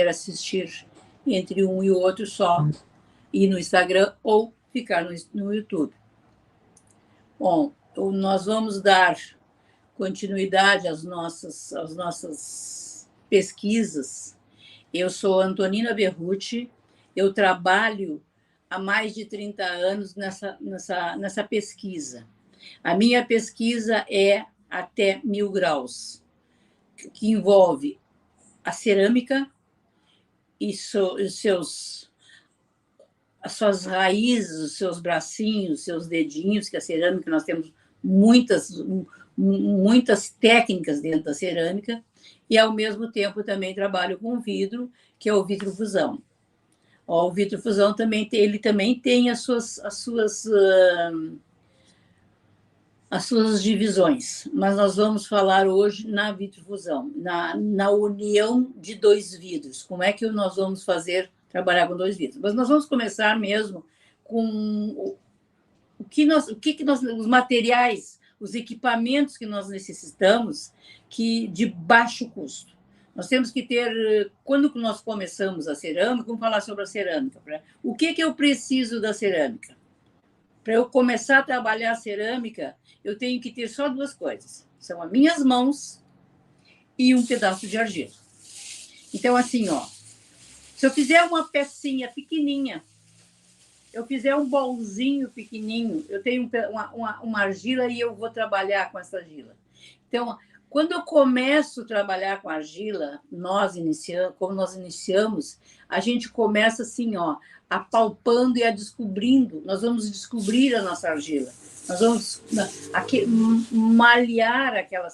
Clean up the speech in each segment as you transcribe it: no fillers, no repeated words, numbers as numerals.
assistir entre um e o outro só, ir no Instagram ou ficar no YouTube. Bom, nós vamos dar continuidade às nossas pesquisas. Eu sou Antonina Berruti, eu trabalho há mais de 30 anos nessa pesquisa. A minha pesquisa é até 1000 graus, que envolve a cerâmica e as suas raízes, os seus bracinhos, os seus dedinhos, que a cerâmica, nós temos muitas técnicas dentro da cerâmica, e, ao mesmo tempo, também trabalho com vidro, que é o vitrofusão. O vitrofusão ele também tem as suas divisões, mas nós vamos falar hoje na vitrofusão, na união de dois vidros. Como é que nós vamos trabalhar com dois vidros? Mas nós vamos começar mesmo com os materiais, os equipamentos que nós necessitamos de baixo custo. Nós temos que ter, quando nós começamos a cerâmica, vamos falar sobre a cerâmica. O que eu preciso da cerâmica? Para eu começar a trabalhar a cerâmica, eu tenho que ter só duas coisas. São as minhas mãos e um pedaço de argila. Então, assim, se eu fizer uma pecinha pequenininha, eu fizer um bolzinho pequenininho, eu tenho uma argila e eu vou trabalhar com essa argila. Então, quando eu começo a trabalhar com argila, como nós iniciamos, a gente começa assim, apalpando e descobrindo. Nós vamos descobrir a nossa argila. Nós vamos malhar aquela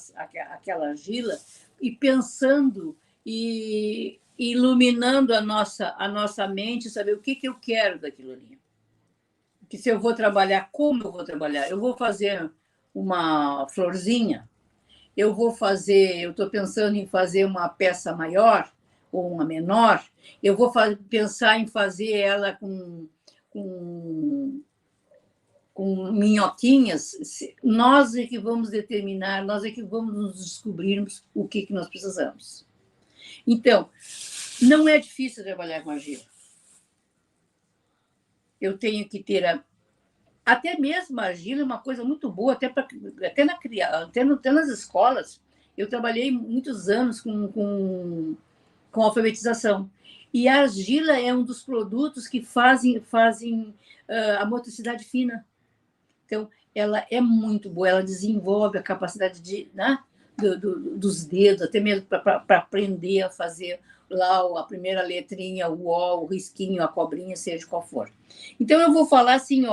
argila e pensando e iluminando a nossa mente, saber o que eu quero daquilo ali. Que se eu vou trabalhar, como eu vou trabalhar? Eu vou fazer uma florzinha, eu estou pensando em fazer uma peça maior ou uma menor, eu vou pensar em fazer ela com minhoquinhas. Nós é que vamos determinar, nós é que vamos nos descobrirmos o que nós precisamos. Então, não é difícil trabalhar com argila. Eu tenho que ter até mesmo a argila é uma coisa muito boa, até nas escolas. Eu trabalhei muitos anos com alfabetização. E a argila é um dos produtos que fazem a motricidade fina. Então, ela é muito boa, ela desenvolve a capacidade dos dedos, até mesmo para aprender a fazer lá a primeira letrinha, o O, o risquinho, a cobrinha, seja qual for. Então, eu vou falar assim,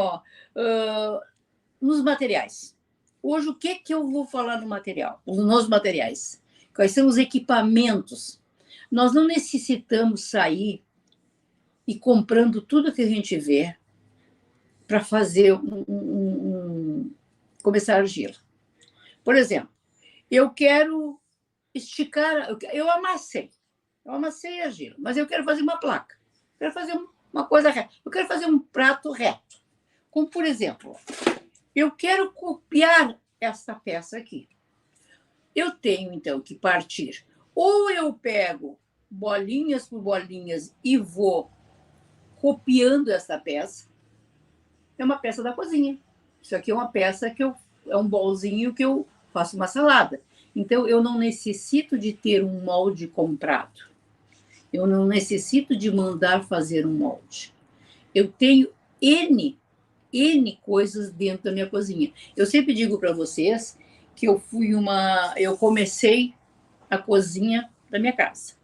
nos materiais. Hoje, o que eu vou falar nos materiais? Quais são os equipamentos? Nós não necessitamos sair e comprando tudo que a gente vê para fazer começar a argila. Por exemplo, eu quero esticar, eu amassei a argila, mas eu quero fazer uma placa, quero fazer uma coisa reta, eu quero fazer um prato reto. Como, por exemplo, eu quero copiar essa peça aqui. Eu tenho, então, que partir. Ou eu pego bolinhas por bolinhas e vou copiando essa peça. É uma peça da cozinha. Isso aqui é uma peça é um bolzinho que eu faço uma salada. Então, eu não necessito de ter um molde comprado. Eu não necessito de mandar fazer um molde. Eu tenho N coisas dentro da minha cozinha. Eu sempre digo para vocês que eu comecei a cozinha da minha casa.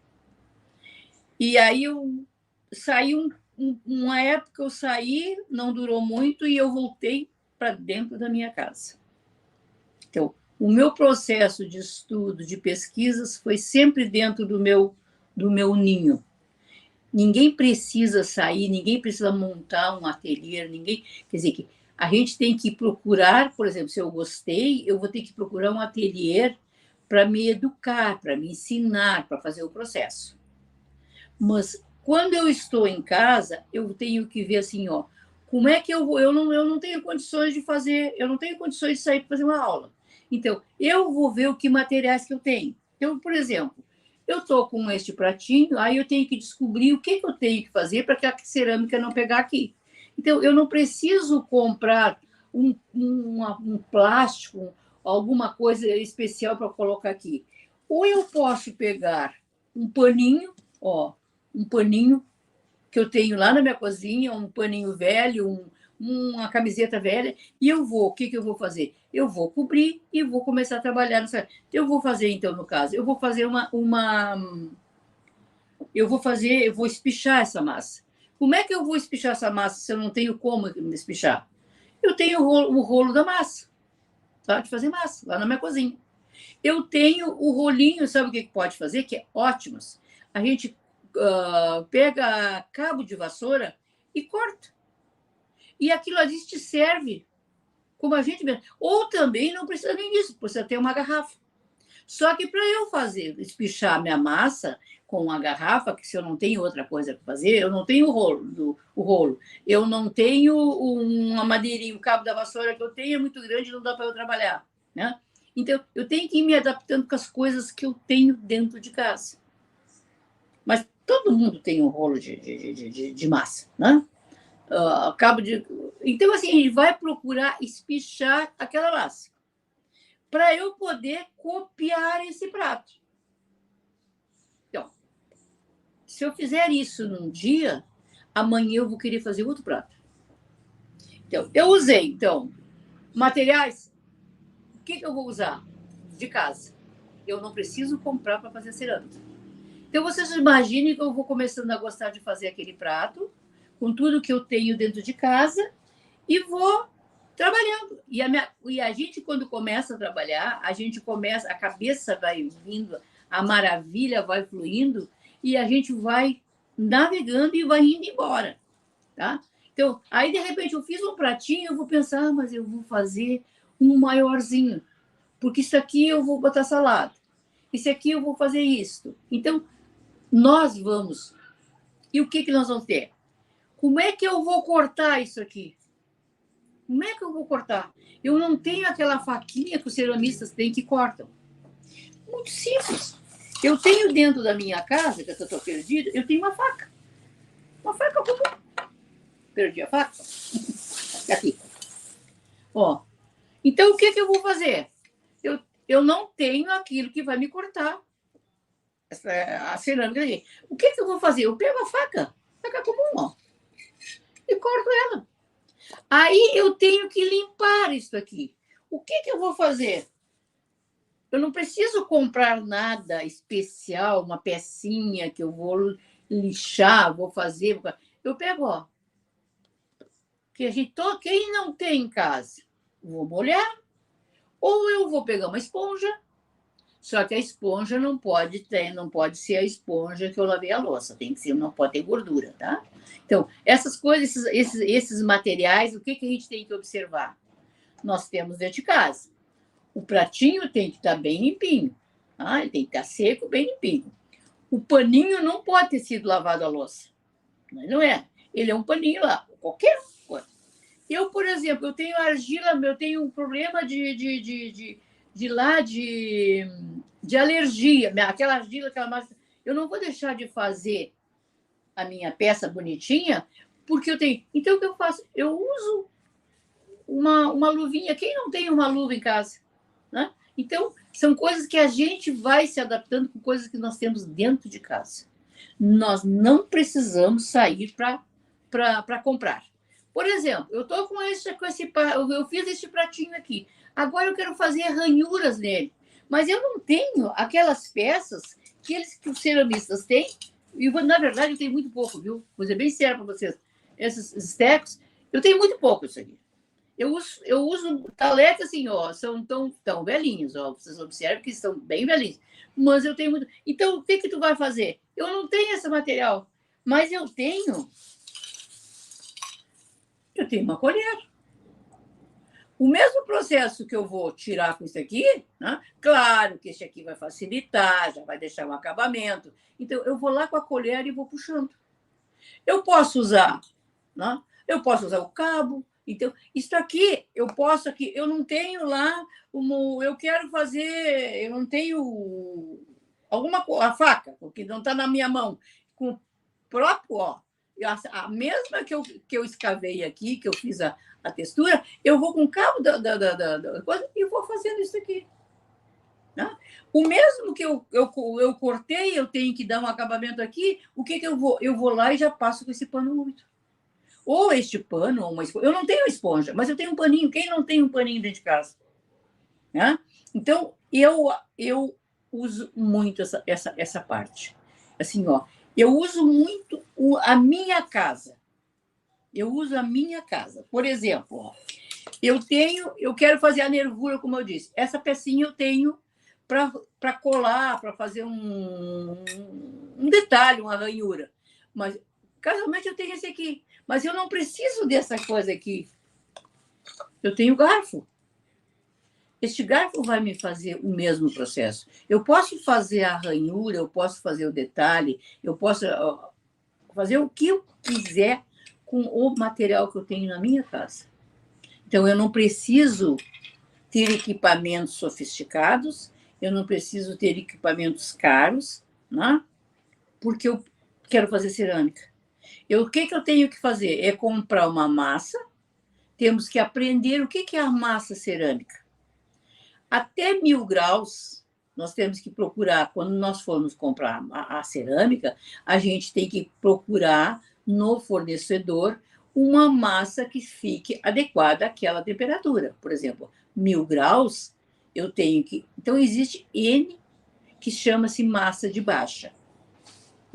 E aí eu saí, uma época eu saí, não durou muito, e eu voltei para dentro da minha casa. Então, o meu processo de estudo, de pesquisas, foi sempre dentro do meu ninho. Ninguém precisa sair, ninguém precisa montar um ateliê, quer dizer, que a gente tem que procurar, por exemplo, se eu gostei, eu vou ter que procurar um ateliê para me educar, para me ensinar, para fazer o processo. Mas quando eu estou em casa, eu tenho que ver assim, como é que eu vou? Eu não tenho condições de fazer, eu não tenho condições de sair para fazer uma aula. Então, eu vou ver que materiais que eu tenho. Então, por exemplo, eu estou com este pratinho, aí eu tenho que descobrir o que eu tenho que fazer para que a cerâmica não pegar aqui. Então, eu não preciso comprar um plástico, alguma coisa especial para colocar aqui. Ou eu posso pegar um paninho, ó, um paninho que eu tenho lá na minha cozinha, um paninho velho, uma camiseta velha, e eu vou, o que eu vou fazer? Eu vou cobrir e vou começar a trabalhar nessa. Eu vou fazer, então, no caso, eu vou fazer eu vou espichar essa massa. Como é que eu vou espichar essa massa se eu não tenho como espichar? Eu tenho o rolo da massa, tá? De fazer massa, lá na minha cozinha. Eu tenho o rolinho, sabe o que pode fazer? Que é ótimo. A gente pega cabo de vassoura e corta. E aquilo ali te serve como a gente mesmo. Ou também não precisa nem disso, precisa ter uma garrafa. Só que para eu fazer, espichar minha massa com uma garrafa, que se eu não tenho outra coisa para fazer, eu não tenho o rolo, eu não tenho uma madeirinha, o cabo da vassoura que eu tenho é muito grande, não dá para eu trabalhar, né? Então, eu tenho que ir me adaptando com as coisas que eu tenho dentro de casa. Mas todo mundo tem um rolo de massa, né? Cabo de... Então, assim, a gente vai procurar espichar aquela massa para eu poder copiar esse prato. Então, se eu fizer isso num dia, amanhã eu vou querer fazer outro prato. Então, eu usei, então, materiais. O que eu vou usar? De casa. Eu não preciso comprar para fazer cerâmica. Então, vocês imaginem que eu vou começando a gostar de fazer aquele prato, com tudo que eu tenho dentro de casa, e vou trabalhando. E a gente, quando começa a trabalhar, a cabeça vai vindo, a maravilha vai fluindo, e a gente vai navegando e vai indo embora. Tá? Então, aí, de repente, eu fiz um pratinho, eu vou pensar, mas eu vou fazer um maiorzinho, porque isso aqui eu vou botar salada, isso aqui eu vou fazer isso. Então, nós vamos. E o que nós vamos ter? Como é que eu vou cortar isso aqui? Como é que eu vou cortar? Eu não tenho aquela faquinha que os ceramistas têm que cortam. Muito simples. Eu tenho dentro da minha casa, que eu estou perdida, eu tenho uma faca. Uma faca comum. Perdi a faca. Aqui. Ó. Então, o que eu vou fazer? Eu não tenho aquilo que vai me cortar a cerâmica ali. O que eu vou fazer? Eu pego a faca comum, ó, e corto ela. Aí eu tenho que limpar isso aqui. O que eu vou fazer? Eu não preciso comprar nada especial, uma pecinha que eu vou lixar, vou fazer. Eu pego, ó, quem não tem em casa, vou molhar, ou eu vou pegar uma esponja. Só que a esponja não pode ser a esponja que eu lavei a louça, tem que ser, não pode ter gordura, tá? Então, essas coisas, esses materiais, o que a gente tem que observar? Nós temos dentro de casa. O pratinho tem que estar bem limpinho, tá? Ele tem que estar seco, bem limpinho. O paninho não pode ter sido lavado a louça, não é? Ele é um paninho lá, qualquer coisa. Eu, por exemplo, eu tenho argila, eu tenho um problema de alergia, aquela argila, aquela massa. Eu não vou deixar de fazer a minha peça bonitinha, porque eu tenho. Então, o que eu faço? Eu uso uma luvinha. Quem não tem uma luva em casa? Né? Então, são coisas que a gente vai se adaptando com coisas que nós temos dentro de casa. Nós não precisamos sair para comprar. Por exemplo, eu estou com esse, eu fiz esse pratinho aqui. Agora eu quero fazer ranhuras nele. Mas eu não tenho aquelas peças que os ceramistas têm. E, na verdade, eu tenho muito pouco, viu? Vou ser bem sério para vocês. Esses tecos, eu tenho muito pouco isso aqui. Eu uso taletas assim, ó, são tão velhinhos, ó. Vocês observam que são bem velhinhos. Mas eu tenho muito. Então, o que tu vai fazer? Eu não tenho esse material, mas eu tenho uma colher. O mesmo processo que eu vou tirar com isso aqui, né? Claro que esse aqui vai facilitar, já vai deixar um acabamento. Então, eu vou lá com a colher e vou puxando. Eu posso usar, né? Eu posso usar o cabo. Então, isso aqui, eu não tenho lá, eu quero fazer, eu não tenho a faca, porque não está na minha mão, com o próprio, ó, a mesma que eu escavei aqui, que eu fiz a textura, eu vou com o cabo da coisa e vou fazendo isso aqui. Né? O mesmo que eu cortei, eu tenho que dar um acabamento aqui, o que eu vou? Eu vou lá e já passo com esse pano úmido. Ou este pano, ou uma esponja. Eu não tenho esponja, mas eu tenho um paninho. Quem não tem um paninho dentro de casa? Né? Então, eu uso muito essa parte. Assim, ó, eu uso muito a minha casa. Eu uso a minha casa. Por exemplo, ó, eu quero fazer a nervura, como eu disse. Essa pecinha eu tenho para colar, para fazer um detalhe, uma ranhura. Mas, casualmente, eu tenho esse aqui. Mas eu não preciso dessa coisa aqui. Eu tenho garfo. Este garfo vai me fazer o mesmo processo. Eu posso fazer a ranhura, eu posso fazer o detalhe, eu posso fazer o que eu quiser com o material que eu tenho na minha casa. Então, eu não preciso ter equipamentos sofisticados, eu não preciso ter equipamentos caros, né? Porque eu quero fazer cerâmica. O que eu tenho que fazer? É comprar uma massa, temos que aprender o que é a massa cerâmica. Até 1000 graus, nós temos que procurar, quando nós formos comprar a cerâmica, a gente tem que procurar no fornecedor uma massa que fique adequada àquela temperatura. Por exemplo, 1000 graus, eu tenho que... Então, existe N que chama-se massa de baixa.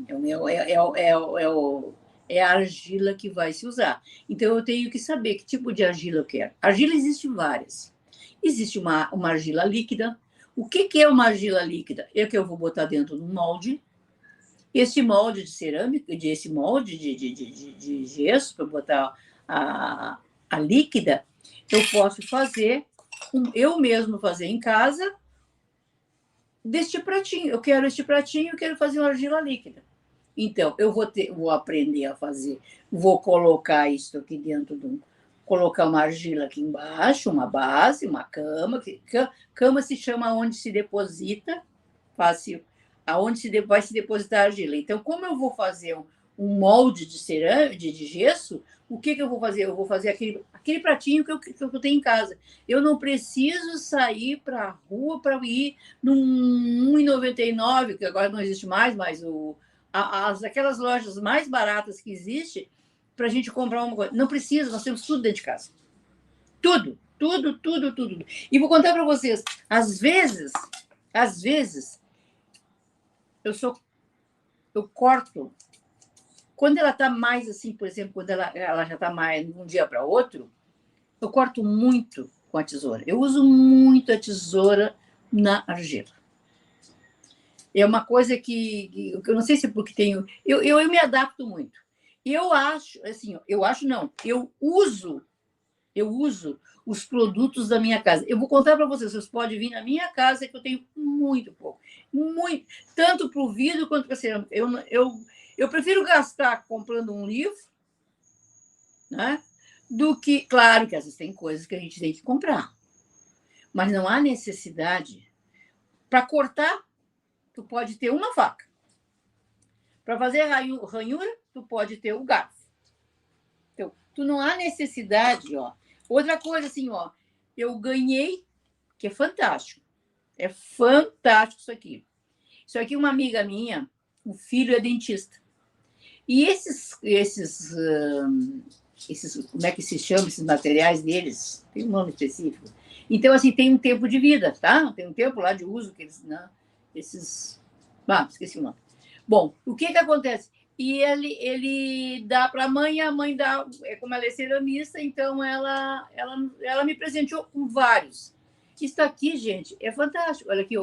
Então, é a argila que vai se usar. Então, eu tenho que saber que tipo de argila eu quero. Argila existe várias. Existe uma argila líquida. O que é uma argila líquida? É que eu vou botar dentro de um molde. Esse molde de cerâmica, esse molde de gesso, para botar a líquida, eu posso fazer, eu mesmo fazer em casa, deste pratinho. Eu quero este pratinho, eu quero fazer uma argila líquida. Então, eu vou aprender a fazer, vou colocar isso aqui dentro de colocar uma argila aqui embaixo, uma base, uma cama. Cama se chama onde se deposita, fácil, aonde vai se depositar a argila. Então, como eu vou fazer um molde de cerâmica, de gesso, o que eu vou fazer? Eu vou fazer aquele pratinho que eu tenho em casa. Eu não preciso sair para a rua para ir num 1,99, que agora não existe mais, mas aquelas lojas mais baratas que existem, para a gente comprar uma coisa. Não precisa, nós temos tudo dentro de casa. Tudo, tudo, tudo, tudo. E vou contar para vocês, às vezes, eu corto. Quando ela está mais assim, por exemplo, quando ela já está mais de um dia para outro, eu corto muito com a tesoura. Eu uso muito a tesoura na argila. É uma coisa que eu não sei se é porque tenho... Eu me adapto muito. Eu acho, assim, eu uso os produtos da minha casa. Eu vou contar para vocês podem vir na minha casa, que eu tenho muito pouco. Muito, tanto para o vidro quanto para a cerâmica. Eu prefiro gastar comprando um livro, né? Do que... Claro que às vezes tem coisas que a gente tem que comprar, mas não há necessidade. Para cortar, tu pode ter uma faca. Para fazer ranhura, tu pode ter o garfo. Então, tu não há necessidade, ó. Outra coisa, assim, ó, eu ganhei, que é fantástico. É fantástico isso aqui. Isso aqui, uma amiga minha, o filho é dentista. E esses como é que se chama, esses materiais deles? Tem um nome específico. Então, assim, tem um tempo de vida, tá? Tem um tempo lá de uso que eles... Né? Esqueci o nome. Bom, o que acontece? E ele dá para a mãe dá... Como ela é ceramista, então ela me presenteou com vários. Isso aqui, gente, é fantástico. Olha aqui,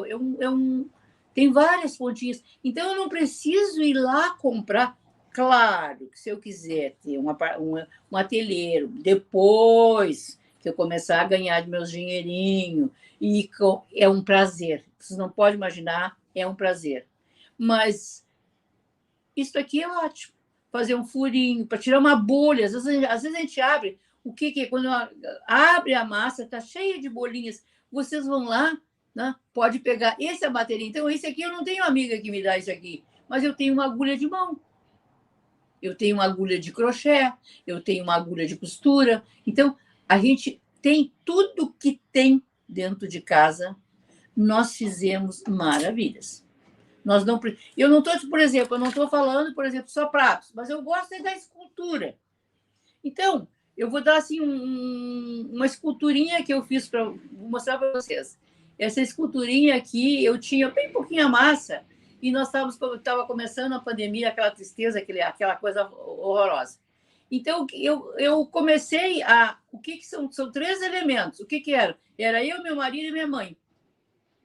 tem várias pontinhas. Então, eu não preciso ir lá comprar. Claro que se eu quiser ter um ateliê, depois que eu começar a ganhar de meus dinheirinhos, é um prazer. Vocês não podem imaginar, é um prazer. Mas isso aqui é ótimo. Fazer um furinho, para tirar uma bolha. Às vezes a gente abre. O que é? Quando abre a massa, está cheia de bolinhas. Vocês vão lá né? Pode pegar. Esse é a bateria. Então, esse aqui eu não tenho amiga que me dá isso aqui, mas eu tenho uma agulha de mão. Eu tenho uma agulha de crochê, eu tenho uma agulha de costura. Então, a gente tem tudo que tem dentro de casa, nós fizemos maravilhas. Nós não, eu não estou, por exemplo, eu não estou falando, por exemplo, só pratos, mas eu gosto da escultura. Então, eu vou dar assim uma esculturinha que eu fiz para mostrar para vocês. Essa esculturinha aqui, eu tinha bem pouquinha massa, e nós estava começando a pandemia, aquela tristeza, aquela coisa horrorosa. Então, eu comecei a... O que são 3 elementos? O que era? Era eu, meu marido e minha mãe.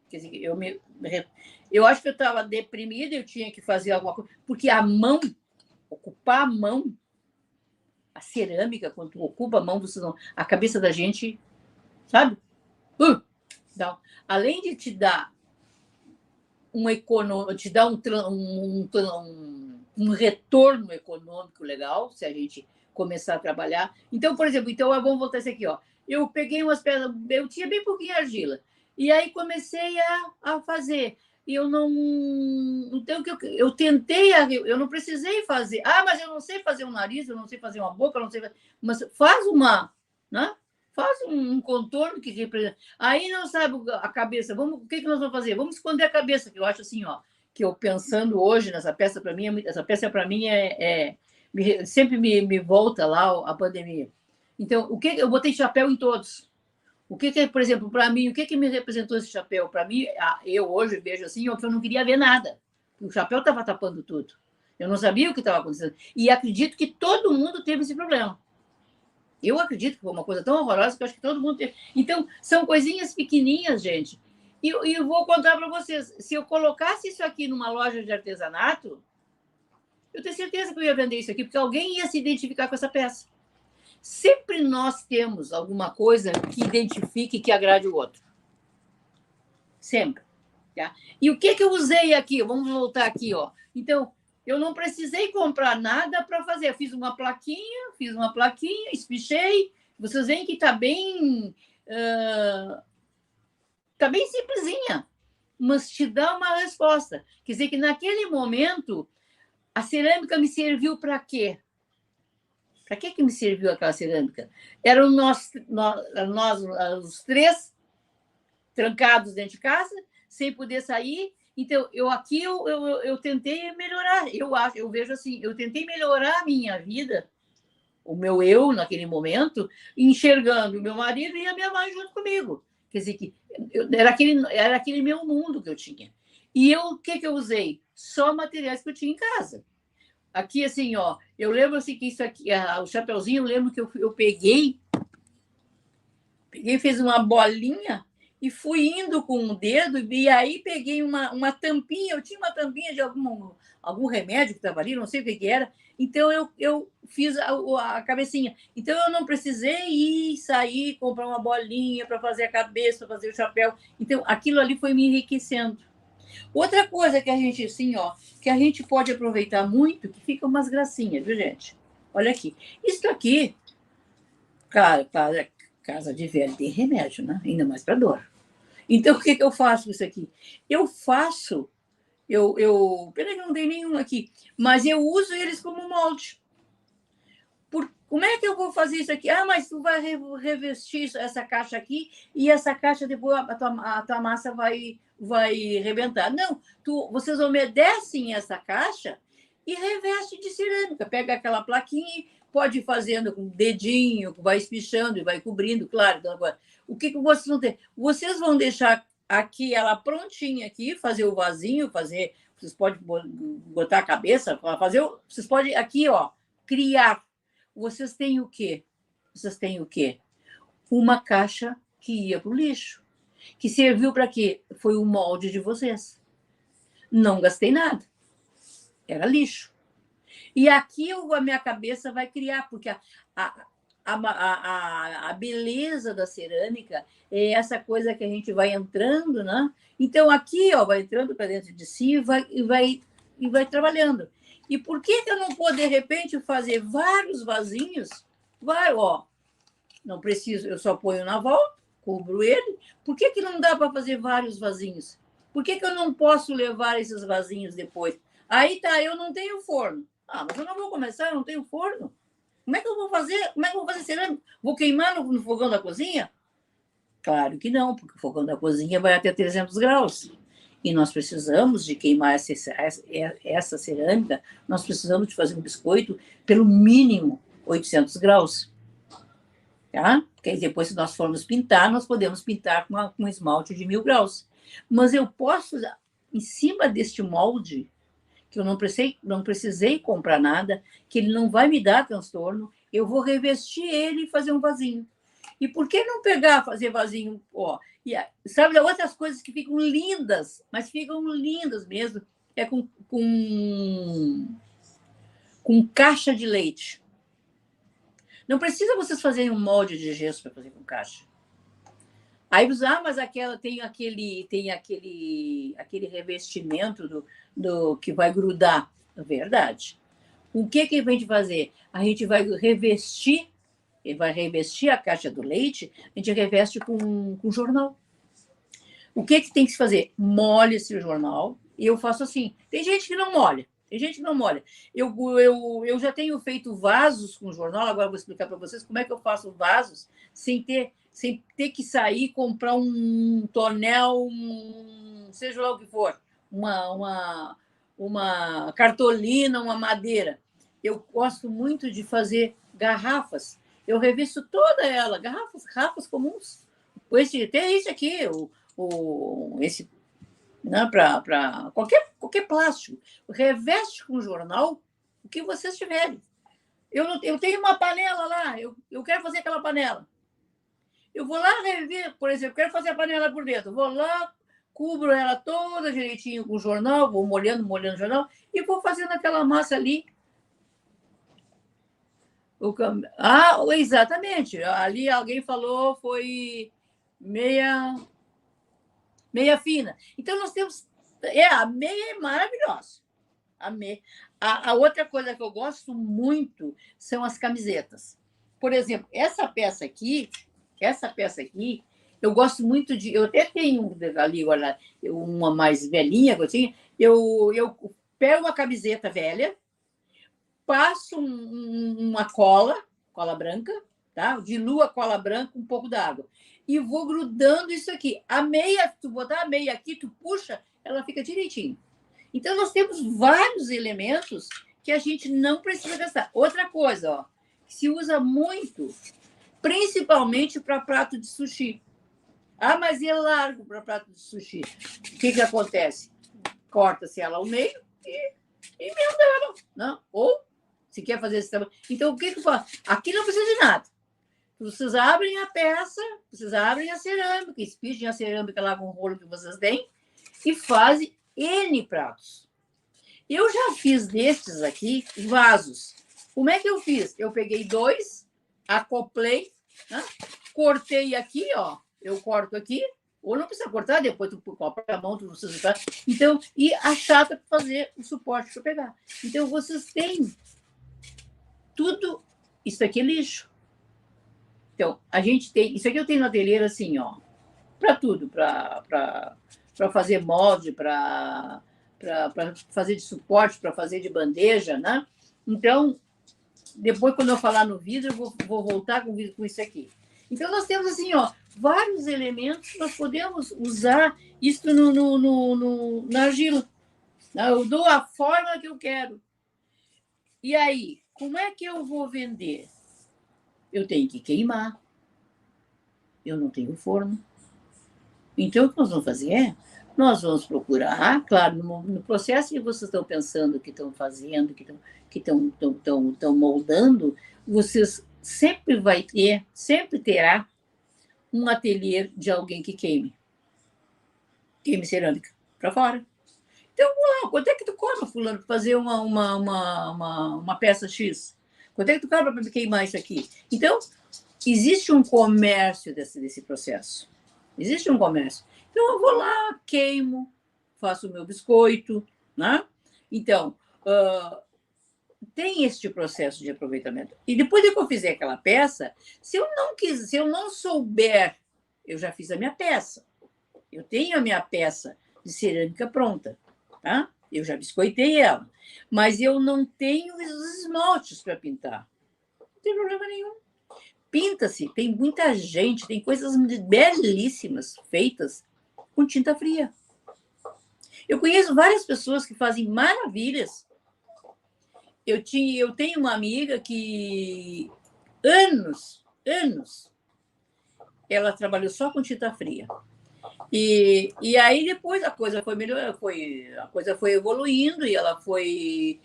Quer dizer, eu acho que eu estava deprimida, eu tinha que fazer alguma coisa, porque a mão, ocupar a mão, a cerâmica, quando tu ocupa a mão, a cabeça da gente, sabe? Então, além de te dar te dar um retorno econômico legal, se a gente começar a trabalhar. Então, por exemplo, vamos voltar isso aqui, ó. Eu peguei umas pedras, eu tinha bem pouquinho argila, e aí comecei a fazer. E eu não. Então, eu tentei, eu não precisei fazer. Mas eu não sei fazer um nariz, eu não sei fazer uma boca, eu não sei fazer. Mas faz uma, né? Faz um contorno que representa. Aí não sabe a cabeça. O que nós vamos fazer? Vamos esconder a cabeça, que eu acho assim, ó, que eu pensando hoje nessa peça, para mim, essa peça para mim sempre me volta lá a pandemia. Então, eu botei chapéu em todos. Por exemplo, para mim, o que me representou esse chapéu? Para mim, eu hoje vejo assim, que eu não queria ver nada. O chapéu estava tapando tudo. Eu não sabia o que estava acontecendo. E acredito que todo mundo teve esse problema. Eu acredito que foi uma coisa tão horrorosa que eu acho que todo mundo teve. Então, são coisinhas pequenininhas, gente. E eu vou contar para vocês. Se eu colocasse isso aqui numa loja de artesanato, eu tenho certeza que eu ia vender isso aqui, porque alguém ia se identificar com essa peça. Sempre nós temos alguma coisa que identifique e que agrade o outro. Sempre. Tá? E o que eu usei aqui? Vamos voltar aqui, ó. Então, eu não precisei comprar nada para fazer. Eu fiz uma plaquinha, espichei. Vocês veem que está bem simplesinha, mas te dá uma resposta. Quer dizer que naquele momento a cerâmica me serviu para quê? Para que me serviu aquela cerâmica? Eram nós os 3 trancados dentro de casa, sem poder sair. Então, eu tentei melhorar. Eu vejo assim, eu tentei melhorar a minha vida, o meu eu naquele momento, enxergando o meu marido e a minha mãe junto comigo. Quer dizer, que era aquele meu mundo que eu tinha. E o que eu usei? Só materiais que eu tinha em casa. Aqui, assim, ó, eu lembro assim que isso aqui, o chapeuzinho, eu lembro que eu peguei, fiz uma bolinha e fui indo com o dedo, e aí peguei uma tampinha, eu tinha uma tampinha de algum remédio que estava ali, não sei o que era, então eu fiz a cabecinha. Então eu não precisei ir, sair, comprar uma bolinha para fazer a cabeça, para fazer o chapéu. Então aquilo ali foi me enriquecendo. Outra coisa que a gente, assim, ó, que a gente pode aproveitar muito, que fica umas gracinhas, viu, gente? Olha aqui. Isso aqui, cara, casa de velho tem remédio, né? Ainda mais para dor. Então, o que eu faço com isso aqui? Peraí que eu não dei nenhum aqui, mas eu uso eles como molde. Como é que eu vou fazer isso aqui? Mas tu vai revestir essa caixa aqui e essa caixa depois a tua massa vai rebentar. Não, vocês umedecem essa caixa e reveste de cerâmica. Pega aquela plaquinha e pode ir fazendo com o dedinho, vai espichando e vai cobrindo, claro. Então, agora, o que vocês vão ter? Vocês vão deixar aqui ela prontinha aqui, fazer o vasinho, vocês podem botar a cabeça, vocês podem aqui, ó, criar. Vocês têm o quê? Uma caixa que ia para o lixo. Que serviu para quê? Foi o molde de vocês. Não gastei nada. Era lixo. E aqui a minha cabeça vai criar, porque a beleza da cerâmica é essa coisa que a gente vai entrando, né? Então, aqui, ó, vai entrando para dentro de si e vai trabalhando. E por que eu não vou, de repente, fazer vários vasinhos? Ó, não preciso, eu só ponho na volta, cubro ele. Por que não dá para fazer vários vasinhos? Por que eu não posso levar esses vasinhos depois? Aí tá, eu não tenho forno. Ah, mas eu não vou começar, eu não tenho forno. Como é que eu vou fazer? Como é que eu vou fazer cerâmica? Vou queimar no fogão da cozinha? Claro que não, porque o fogão da cozinha vai até 300 graus. E nós precisamos de queimar essa cerâmica, nós precisamos de fazer um biscoito pelo mínimo 800 graus. Tá? Porque depois, se nós formos pintar, nós podemos pintar com um esmalte de 1000 graus. Mas eu posso, em cima deste molde, que eu não precisei comprar nada, que ele não vai me dar transtorno, eu vou revestir ele e fazer um vasinho. E por que não pegar, fazer vasinho? Ó, e, sabe, outras coisas que ficam lindas, mas ficam lindas mesmo, é com caixa de leite. Não precisa vocês fazerem um molde de gesso para fazer com caixa. Aí você, mas aquela tem aquele revestimento do que vai grudar. É verdade. O que a gente vai fazer? A gente vai revestir, ele vai revestir a caixa do leite, a gente reveste com jornal. O que tem que se fazer? Molhe esse jornal, e eu faço assim. Tem gente que não molha. Tem gente que não molha. Eu já tenho feito vasos com jornal, agora vou explicar para vocês como é que eu faço vasos sem ter que sair comprar um tonel, seja lá o que for, uma cartolina, uma madeira. Eu gosto muito de fazer garrafas. Eu revisto toda ela, garrafas comuns. Tem esse aqui, esse, né, para qualquer plástico. Reveste com jornal o que vocês tiverem. Eu tenho uma panela lá, eu quero fazer aquela panela. Eu vou lá rever, por exemplo, quero fazer a panela por dentro. Vou lá, cubro ela toda direitinho com jornal, vou molhando o jornal e vou fazendo aquela massa ali. Exatamente. Ali alguém falou, foi meia fina. Então, nós temos... a meia é maravilhosa. A outra coisa que eu gosto muito são as camisetas. Por exemplo, essa peça aqui, eu gosto muito de... Eu até tenho ali, olha, uma mais velhinha que eu tinha. Eu pego uma camiseta velha, passo uma cola branca, tá? Diluo a cola branca com um pouco d'água e vou grudando isso aqui. A meia, tu botar a meia aqui, tu puxa, ela fica direitinho. Então, nós temos vários elementos que a gente não precisa gastar. Outra coisa, ó, que se usa muito, principalmente para prato de sushi. Ah, mas é largo para prato de sushi. O que acontece? Corta-se ela ao meio e emenda ela, não? Ou se quer fazer esse trabalho. Então, o que eu faço? Aqui não precisa de nada. Vocês abrem a peça, vocês abrem a cerâmica, espigem a cerâmica lá com o rolo que vocês têm e fazem N pratos. Eu já fiz destes aqui vasos. Como é que eu fiz? Eu peguei 2, acoplei, né? Cortei aqui, ó. Eu corto aqui, ou não precisa cortar, depois tu corta a mão, tu não precisa. Então, e a chapa para fazer o suporte para pegar. Então, vocês têm tudo. Isso aqui é lixo. Então, a gente tem... Isso aqui eu tenho no ateliê assim, ó, para tudo, para fazer molde, para fazer de suporte, para fazer de bandeja, né? Então, depois, quando eu falar no vidro, eu vou voltar com isso aqui. Então, nós temos, assim, ó, vários elementos que nós podemos usar isso na argila. Eu dou a forma que eu quero. E aí, como é que eu vou vender? Eu tenho que queimar. Eu não tenho forno. Então, o que nós vamos fazer? Nós vamos procurar, claro, no processo que vocês estão pensando, que estão fazendo, que estão moldando, vocês sempre terá um ateliê de alguém que queime cerâmica para fora. Então, quanto é que tu cobra, fulano, para fazer uma peça X? Quanto é que tu cobra para queimar isso aqui? Então, existe um comércio desse processo. Existe um comércio. Então, eu vou lá, queimo, faço o meu biscoito, né? Então, tem este processo de aproveitamento. E depois de que eu fizer aquela peça, se eu não souber eu já fiz a minha peça. Eu tenho a minha peça de cerâmica pronta, tá? Eu já biscoitei ela. Mas eu não tenho os esmaltes para pintar. Não tem problema nenhum. Pinta-se. Tem muita gente, tem coisas belíssimas feitas com tinta fria. Eu conheço várias pessoas que fazem maravilhas. Eu tenho uma amiga que anos, ela trabalhou só com tinta fria. E aí depois a coisa foi melhorando, a coisa foi evoluindo e ela foi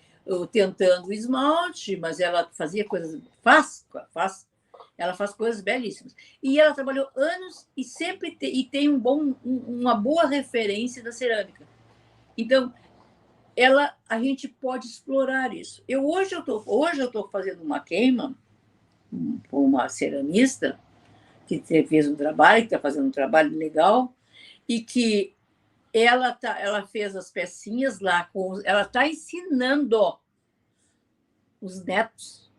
tentando o esmalte, mas ela fazia coisas, ela faz coisas belíssimas. E ela trabalhou anos e sempre tem uma boa referência da cerâmica. Então, a gente pode explorar isso. Hoje eu estou fazendo uma queima com uma ceramista que fez um trabalho, que está fazendo um trabalho legal, e que ela fez as pecinhas lá, ela está ensinando os netos.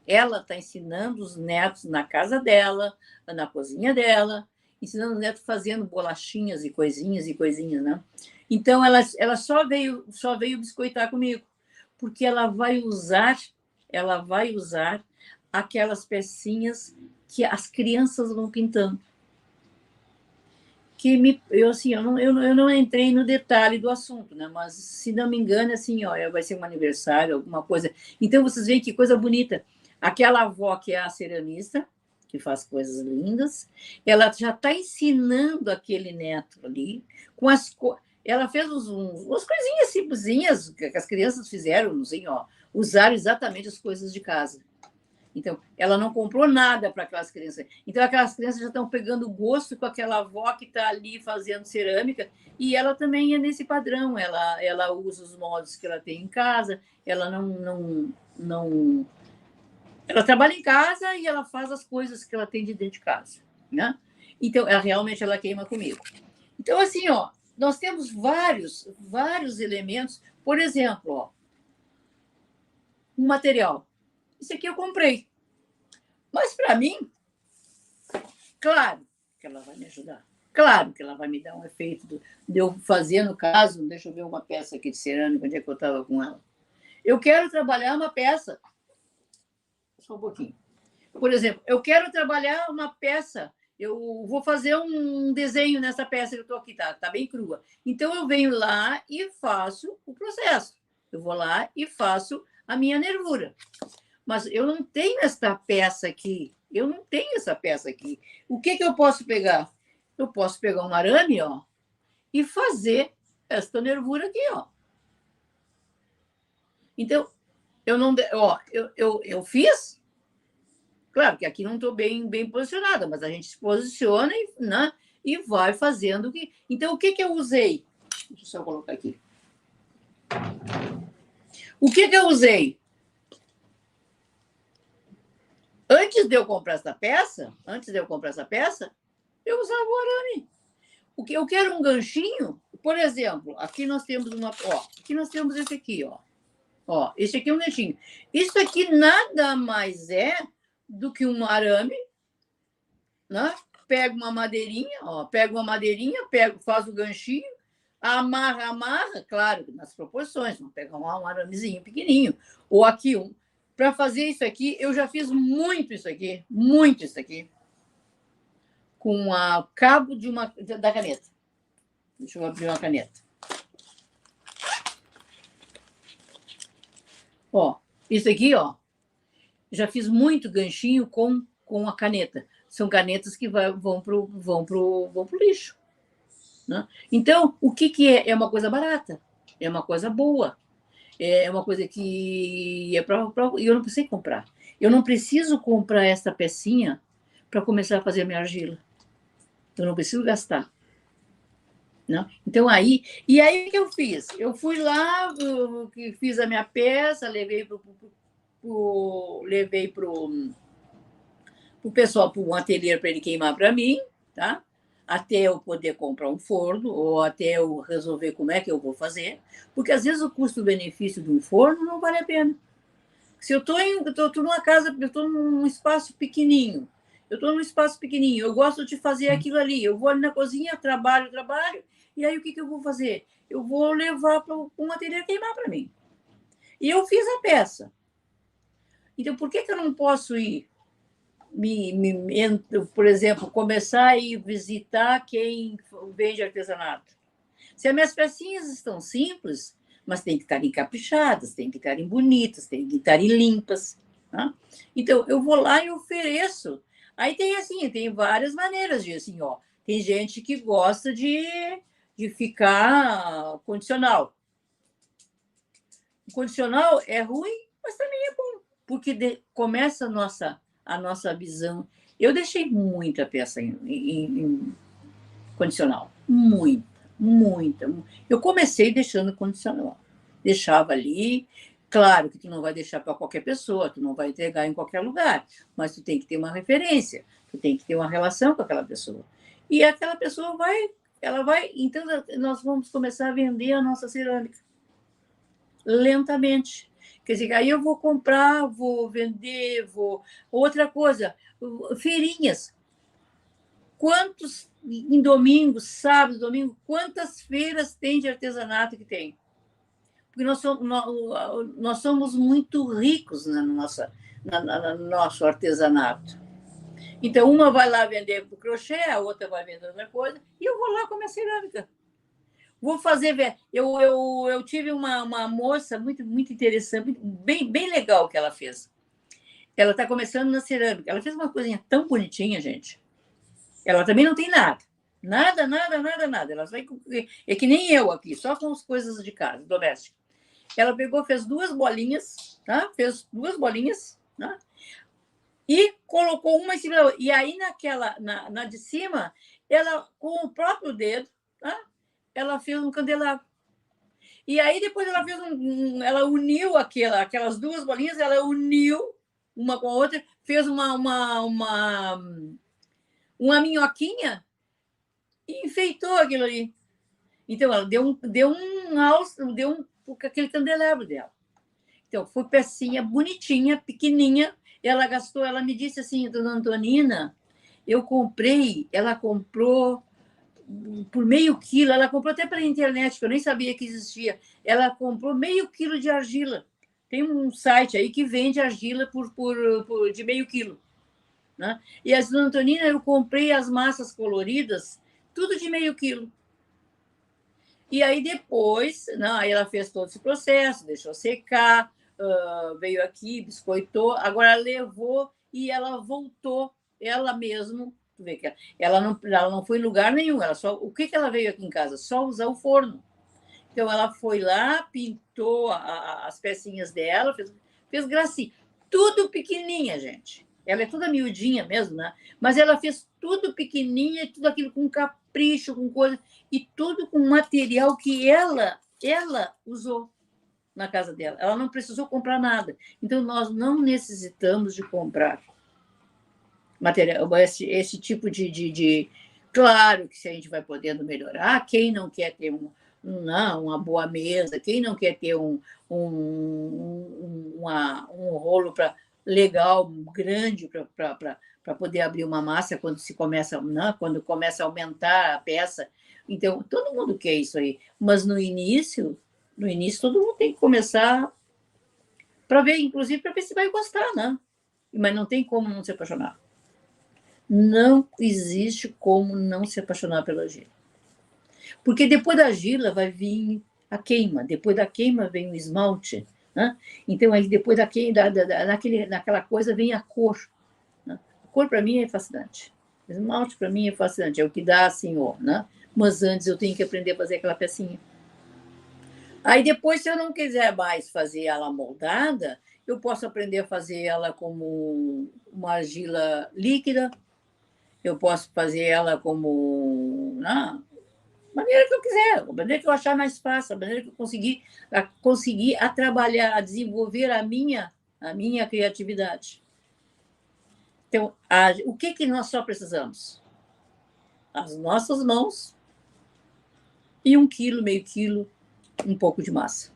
Ela está ensinando os netos na casa dela, na cozinha dela, ensinando os netos fazendo bolachinhas e coisinhas, né? Então, ela só veio biscoitar comigo, porque ela vai usar aquelas pecinhas que as crianças vão pintando. Eu não entrei no detalhe do assunto, né? Mas, se não me engano, assim, ó, vai ser um aniversário, alguma coisa. Então, vocês veem que coisa bonita. Aquela avó que é a ceramista, que faz coisas lindas, ela já está ensinando aquele neto ali, ela fez umas coisinhas simplesinhas que as crianças fizeram, assim, ó, usaram exatamente as coisas de casa. Então, ela não comprou nada para aquelas crianças. Então, aquelas crianças já estão pegando gosto com aquela avó que está ali fazendo cerâmica, e ela também é nesse padrão. Ela usa os moldes que ela tem em casa, ela não. Ela trabalha em casa e ela faz as coisas que ela tem de dentro de casa, né? Então, realmente ela queima comigo. Então, assim, ó, nós temos vários elementos. Por exemplo, ó, um material. Isso aqui eu comprei. Mas, para mim, claro que ela vai me ajudar. Claro que ela vai me dar um efeito de eu fazer, no caso, deixa eu ver uma peça aqui de cerâmica, onde é que eu estava com ela. Eu quero trabalhar uma peça. Só um pouquinho. Por exemplo, eu quero trabalhar uma peça. Eu vou fazer um desenho nessa peça que eu estou aqui, tá bem crua. Então, eu venho lá e faço o processo. Eu vou lá e faço a minha nervura. Mas eu não tenho esta peça aqui. Eu não tenho essa peça aqui. O que eu posso pegar? Eu posso pegar um arame, ó, e fazer esta nervura aqui, ó. Então, eu fiz. Claro que aqui não estou bem posicionada, mas a gente se posiciona né, e vai fazendo. Então, o que eu usei? Deixa eu só colocar aqui. O que eu usei? Antes de eu comprar essa peça, eu usava o arame. Eu quero um ganchinho, por exemplo, aqui nós temos aqui nós temos esse aqui, ó. Esse aqui é um ganchinho. Isso aqui nada mais é do que um arame, né? Pega uma madeirinha, faz o ganchinho, amarra, claro, nas proporções, não pega um aramezinho pequenininho. Ou aqui, para fazer isso aqui, eu já fiz muito isso aqui, com o cabo da caneta. Deixa eu abrir uma caneta. Ó, isso aqui, ó, já fiz muito ganchinho com a caneta. São canetas que vão pro lixo, né? Então, o que é? É uma coisa barata, é uma coisa boa, é uma coisa que eu não precisei comprar. Eu não preciso comprar essa pecinha para começar a fazer a minha argila. Eu não preciso gastar. Não? Então, aí o que eu fiz? Eu fui lá, fiz a minha peça, levei para o pessoal, para um ateliê para ele queimar para mim, tá? Até eu poder comprar um forno, ou até eu resolver como é que eu vou fazer, porque às vezes o custo-benefício de um forno não vale a pena. Se eu estou numa casa, eu estou num espaço pequenininho, Eu estou num espaço pequenininho, eu gosto de fazer aquilo ali. Eu vou ali na cozinha, trabalho, e aí o que eu vou fazer? Eu vou levar para o material queimar para mim. E eu fiz a peça. Então, por que eu não posso ir, por exemplo, começar a ir visitar quem vende artesanato? Se as minhas pecinhas estão simples, mas tem que estarem caprichadas, tem que estarem bonitas, tem que estarem limpas. Tá? Então, eu vou lá e ofereço. Aí tem assim, tem várias maneiras de assim, ó. Tem gente que gosta de ficar condicional. O condicional é ruim, mas também é bom, porque começa a nossa visão. Eu deixei muita peça em condicional, muita. Eu comecei deixando condicional. Deixava ali, claro que tu não vai deixar para qualquer pessoa, tu não vai entregar em qualquer lugar, mas tu tem que ter uma referência, tu tem que ter uma relação com aquela pessoa. E aquela pessoa ela vai, então nós vamos começar a vender a nossa cerâmica lentamente. Quer dizer, aí eu vou comprar, vou vender, vou. Outra coisa, feirinhas. Quantos, em domingo, sábado, domingo, quantas feiras tem de artesanato que tem? Porque nós somos muito ricos no nosso artesanato. Então, uma vai lá vender para o crochê, a outra vai vender outra coisa, e eu vou lá com a minha cerâmica. Vou fazer. Eu tive uma moça muito interessante, bem legal que ela fez. Ela está começando na cerâmica. Ela fez uma coisinha tão bonitinha, gente. Ela também não tem nada. Nada. Ela vai, é que nem eu aqui, só com as coisas de casa, doméstica. Ela pegou, fez duas bolinhas, tá? Fez duas bolinhas, tá? E colocou uma em cima da outra. E aí, na de cima, ela, com o próprio dedo, tá? Ela fez um candelabro. E aí, depois, ela fez ela uniu aquelas duas bolinhas, ela uniu uma com a outra, fez uma minhoquinha e enfeitou aquilo ali. Então, ela deu aquele candelabro dela. Então, foi pecinha bonitinha, pequenininha. Ela me disse assim, dona Antonina, ela comprou por meio quilo, ela comprou até pela internet, que eu nem sabia que existia. Ela comprou meio quilo de argila. Tem um site aí que vende argila de meio quilo. Né? E a dona Antonina, eu comprei as massas coloridas, tudo de meio quilo. E aí depois, não, aí ela fez todo esse processo, deixou secar, veio aqui, biscoitou, agora levou e ela voltou, ela mesma, ela não foi em lugar nenhum, o que ela veio aqui em casa? Só usar o forno. Então ela foi lá, pintou as pecinhas dela, fez gracinha, tudo pequenininha, gente. Ela é toda miudinha mesmo, né? Mas ela fez tudo pequenininha, tudo aquilo com capricho, com coisa, e tudo com material que ela usou na casa dela. Ela não precisou comprar nada. Então, nós não necessitamos de comprar material, esse tipo de. Claro que se a gente vai podendo melhorar, quem não quer ter uma boa mesa, quem não quer ter um rolo legal, grande, para poder abrir uma massa quando começa a aumentar a peça. Então, todo mundo quer isso aí. Mas no início todo mundo tem que começar para ver, inclusive, para ver se vai gostar, né? Mas não tem como não se apaixonar. Não existe como não se apaixonar pela argila. Porque depois da argila vai vir a queima, depois da queima vem o esmalte, né? Então, aí depois naquela coisa vem a cor. Né? A cor, para mim, é fascinante. O esmalte, para mim, é fascinante. É o que dá assim, ó, né? Mas antes eu tenho que aprender a fazer aquela pecinha. Aí depois, se eu não quiser mais fazer ela moldada, eu posso aprender a fazer ela como uma argila líquida, eu posso fazer ela como maneira que eu quiser, a maneira que eu achar mais fácil, a maneira que eu conseguir a trabalhar, a desenvolver a minha criatividade. Então, o que nós só precisamos? As nossas mãos e 1 quilo, meio quilo, um pouco de massa.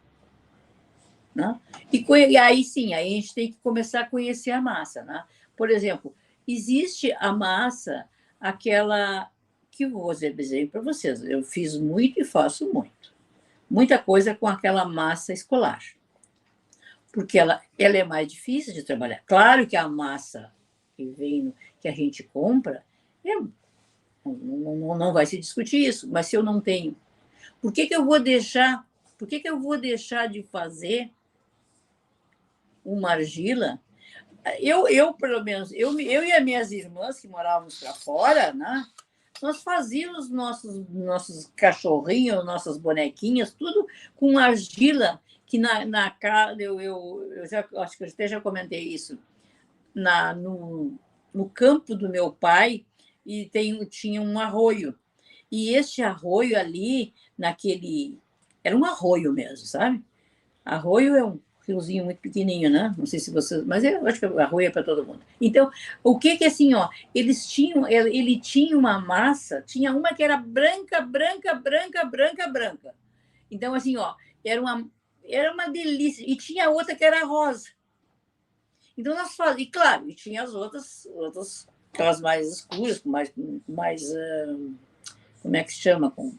Né? E aí sim, aí a gente tem que começar a conhecer a massa. Né? Por exemplo, existe a massa, aquela que eu vou dizer para vocês, eu fiz muito e faço muito. Muita coisa com aquela massa escolar. Porque ela é mais difícil de trabalhar. Claro que a massa que a gente compra, não vai se discutir isso, mas se eu não tenho, por que eu vou deixar de fazer uma argila? Eu pelo menos, eu e as minhas irmãs que morávamos para fora, né? Nós fazíamos nossos cachorrinhos, nossas bonequinhas, tudo com argila, que na casa, eu já, acho que eu até já comentei isso, no campo do meu pai, e tinha um arroio. E este arroio ali, era um arroio mesmo, sabe? Arroio é um riozinho muito pequenininho, né? Não sei se vocês... Mas eu acho que arroio é para todo mundo. Então, o que assim, ó, ele tinha uma massa, tinha uma que era branca, branca, branca, branca, branca. Então, assim, ó, era uma delícia. E tinha outra que era rosa. Então, nós fazíamos... E, claro, e tinha as outras aquelas mais escuras, com mais como é que se chama? Com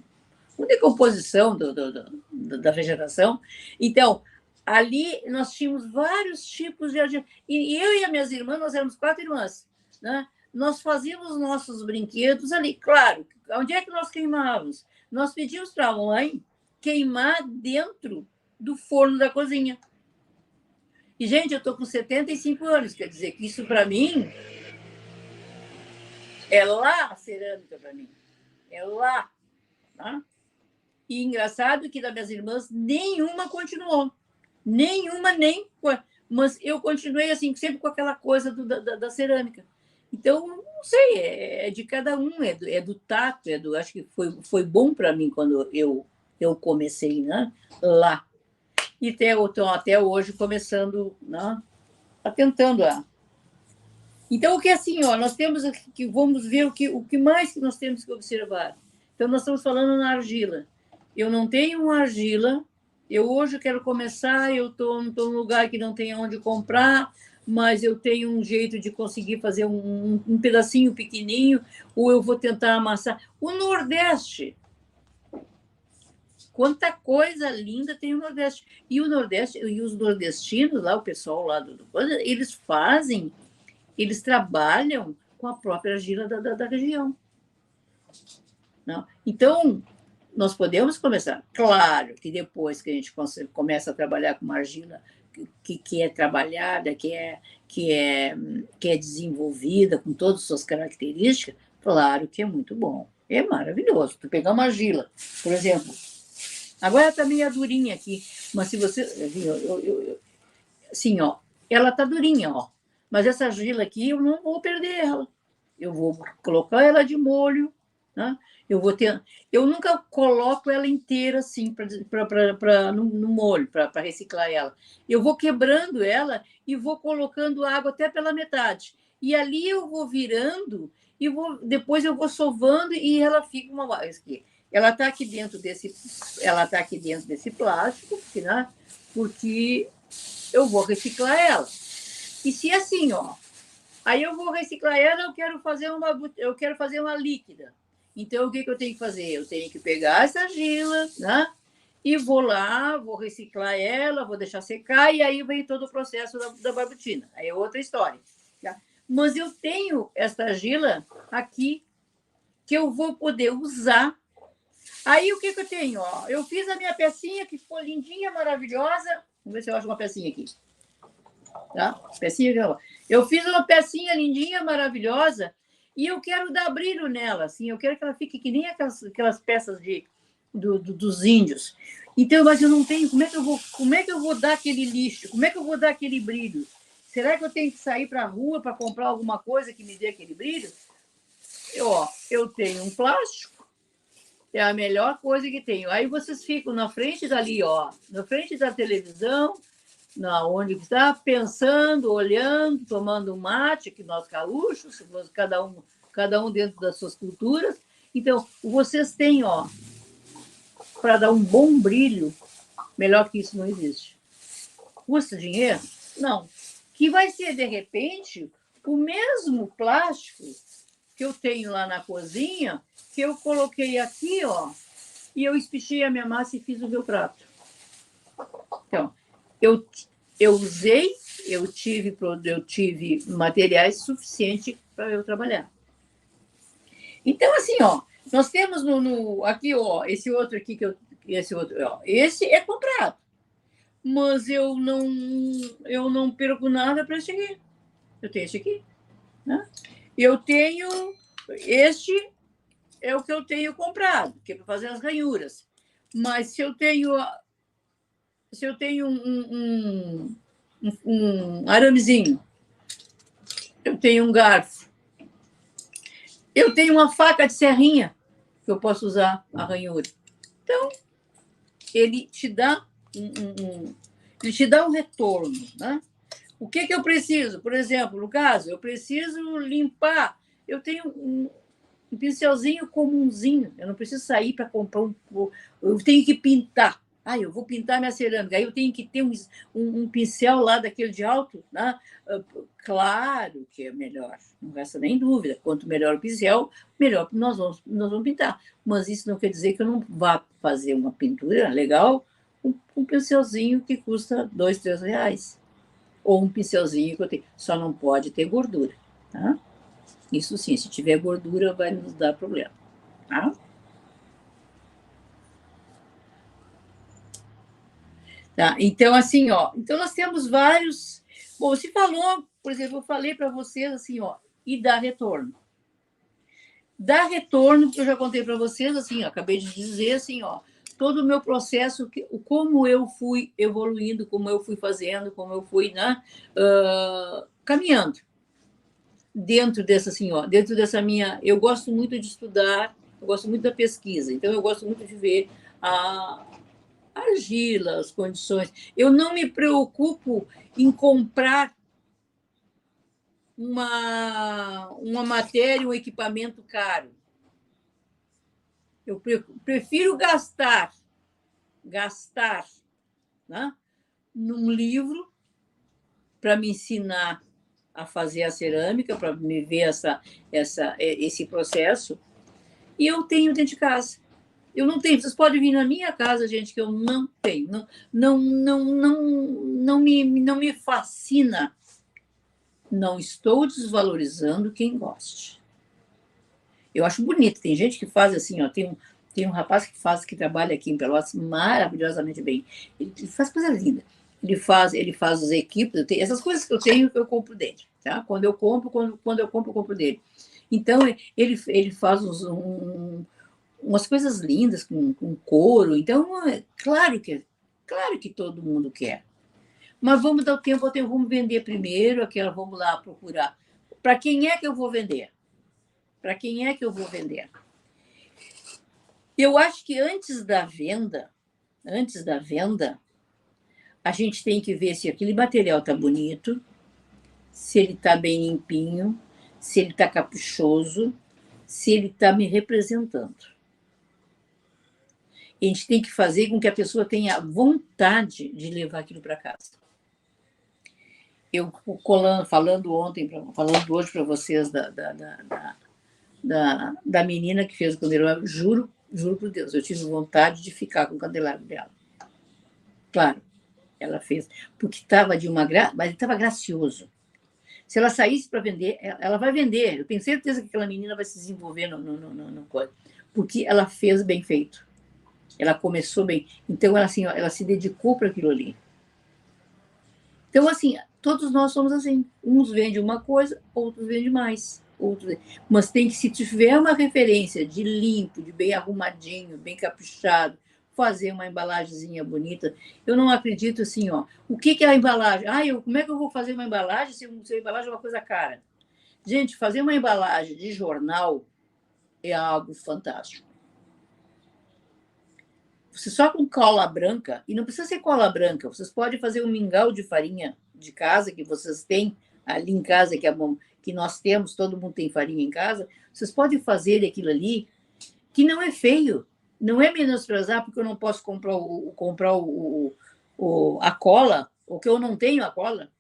decomposição da vegetação. Então, ali nós tínhamos vários tipos de argila. E eu e as minhas irmãs, nós éramos 4 irmãs, né? Nós fazíamos nossos brinquedos ali. Claro, onde é que nós queimávamos? Nós pedíamos para a mãe queimar dentro do forno da cozinha. E, gente, eu estou com 75 anos, quer dizer que isso, para mim, é lá a cerâmica para mim. É lá. Tá? E engraçado que das minhas irmãs, nenhuma continuou. Nenhuma, nem... Mas eu continuei assim, sempre com aquela coisa da cerâmica. Então, não sei, é de cada um, é do tato, acho que foi bom para mim quando eu comecei, né, lá. E até hoje começando, né, tentando. Então, o que é assim, ó, nós temos que vamos ver o que mais que nós temos que observar. Então, nós estamos falando na argila. Eu não tenho uma argila, eu hoje quero começar, eu estou num lugar que não tem onde comprar, mas eu tenho um jeito de conseguir fazer um pedacinho pequenininho, ou eu vou tentar amassar. O Nordeste, quanta coisa linda tem o Nordeste. E o Nordeste, e os nordestinos, lá, o pessoal lá eles trabalham com a própria argila da região. Não? Então, nós podemos começar. Claro que depois que a gente começa a trabalhar com uma argila que é trabalhada, que é desenvolvida com todas as suas características, claro que é muito bom. É maravilhoso. Tu pegar uma argila, por exemplo, agora está meio durinha aqui, mas se você... assim, ó, ela está durinha, ó. Mas essa argila aqui, eu não vou perder ela. Eu vou colocar ela de molho, né? Eu nunca coloco ela inteira assim no molho, para reciclar ela. Eu vou quebrando ela e vou colocando água até pela metade. E ali eu vou virando e depois eu vou sovando e ela fica uma... Ela está aqui dentro desse plástico, né? Porque eu vou reciclar ela. E se assim, ó, aí eu vou reciclar ela, eu quero fazer uma líquida. Então, o que eu tenho que fazer? Eu tenho que pegar essa argila, né? E vou lá, vou reciclar ela, vou deixar secar, e aí vem todo o processo da barbutina. Aí é outra história. Tá? Mas eu tenho essa argila aqui que eu vou poder usar. Aí, o que eu tenho? Ó, eu fiz a minha pecinha, que ficou lindinha, maravilhosa. Vamos ver se eu acho uma pecinha aqui. Tá? Pecinha, eu fiz uma pecinha lindinha, maravilhosa, e eu quero dar brilho nela, assim, eu quero que ela fique que nem aquelas peças dos índios. Então, mas eu não tenho, como é que eu vou dar aquele lixo? Como é que eu vou dar aquele brilho? Será que eu tenho que sair para a rua para comprar alguma coisa que me dê aquele brilho? Eu tenho um plástico, é a melhor coisa que tenho. Aí vocês ficam na frente dali, ó, na frente da televisão, onde está pensando, olhando, tomando um mate, que nós gaúchos, cada um dentro das suas culturas. Então, vocês têm, ó, para dar um bom brilho, melhor que isso não existe. Custa dinheiro? Não. Que vai ser, de repente, o mesmo plástico que eu tenho lá na cozinha, que eu coloquei aqui, ó, e eu espichei a minha massa e fiz o meu prato. Então, eu usei, eu tive materiais suficientes para eu trabalhar. Então, assim, ó, nós temos aqui, ó, esse outro aqui esse outro, ó, esse é comprado, mas eu não perco nada para esse aqui. Eu tenho esse aqui, né? Eu tenho este é o que eu tenho comprado, que é para fazer as ranhuras. Mas se eu tenho um aramezinho, eu tenho um garfo, eu tenho uma faca de serrinha que eu posso usar a ranhura. Então, ele te dá ele te dá um retorno, né? O que eu preciso? Por exemplo, no caso, eu preciso limpar. Eu tenho um pincelzinho comumzinho. Eu não preciso sair para comprar eu tenho que pintar. Eu vou pintar minha cerâmica. Aí eu tenho que ter um pincel lá daquele de alto, né? Claro que é melhor, não resta nem dúvida. Quanto melhor o pincel, melhor nós vamos pintar. Mas isso não quer dizer que eu não vá fazer uma pintura legal um pincelzinho que custa R$ 2, R$ 3. Ou um pincelzinho que eu tenho. Só não pode ter gordura, tá? Isso sim, se tiver gordura, vai nos dar problema, tá? Tá? Então, assim, ó, então nós temos vários. Bom, se falou, por exemplo, eu falei para vocês assim, ó, e dá retorno. Dá retorno, que eu já contei para vocês, assim, ó, acabei de dizer assim, ó, todo o meu processo, como eu fui evoluindo, como eu fui fazendo, como eu fui, né, caminhando. Dentro dessa minha. Eu gosto muito de estudar, eu gosto muito da pesquisa, então eu gosto muito de ver a argila, as condições. Eu não me preocupo em comprar uma matéria, um equipamento caro. Eu prefiro gastar, né, num livro para me ensinar a fazer a cerâmica, para me ver esse processo, e eu tenho dentro de casa. Eu não tenho, vocês podem vir na minha casa, gente, que eu não tenho. Não me fascina. Não estou desvalorizando quem goste. Eu acho bonito. Tem gente que faz assim, ó, tem um rapaz que trabalha aqui em Pelotas maravilhosamente bem. Ele faz coisa linda. Ele faz os equipes, essas coisas que eu tenho, eu compro dele. Tá? Quando eu compro, eu compro dele. Então, ele faz umas coisas lindas com couro. Então, claro que todo mundo quer. Mas vamos dar o tempo ao tempo, vamos vender primeiro, vamos lá procurar. Para quem é que eu vou vender? Para quem é que eu vou vender? Eu acho que antes da venda, a gente tem que ver se aquele material está bonito, se ele está bem limpinho, se ele está caprichoso, se ele está me representando. E a gente tem que fazer com que a pessoa tenha vontade de levar aquilo para casa. Eu falando hoje para vocês da menina que fez o candelabro, juro por Deus, eu tive vontade de ficar com o candelabro dela. Claro, ela fez, porque estava mas estava gracioso. Se ela saísse para vender, ela vai vender. Eu tenho certeza que aquela menina vai se desenvolver no coisa, porque ela fez bem feito. Ela começou bem. Então, ela se dedicou para aquilo ali. Então, assim, todos nós somos assim. Uns vendem uma coisa, outros vendem mais. Mas se tiver uma referência de limpo, de bem arrumadinho, bem caprichado, fazer uma embalagenzinha bonita. Eu não acredito assim, ó. O que é a embalagem? Como é que eu vou fazer uma embalagem se a embalagem é uma coisa cara? Gente, fazer uma embalagem de jornal é algo fantástico. Você só com cola branca, e não precisa ser cola branca, vocês podem fazer um mingau de farinha de casa que vocês têm ali em casa, que é bom, que nós temos, todo mundo tem farinha em casa, vocês podem fazer aquilo ali, que não é feio, não é menosprezar porque eu não posso comprar a cola, ou que eu não tenho a cola.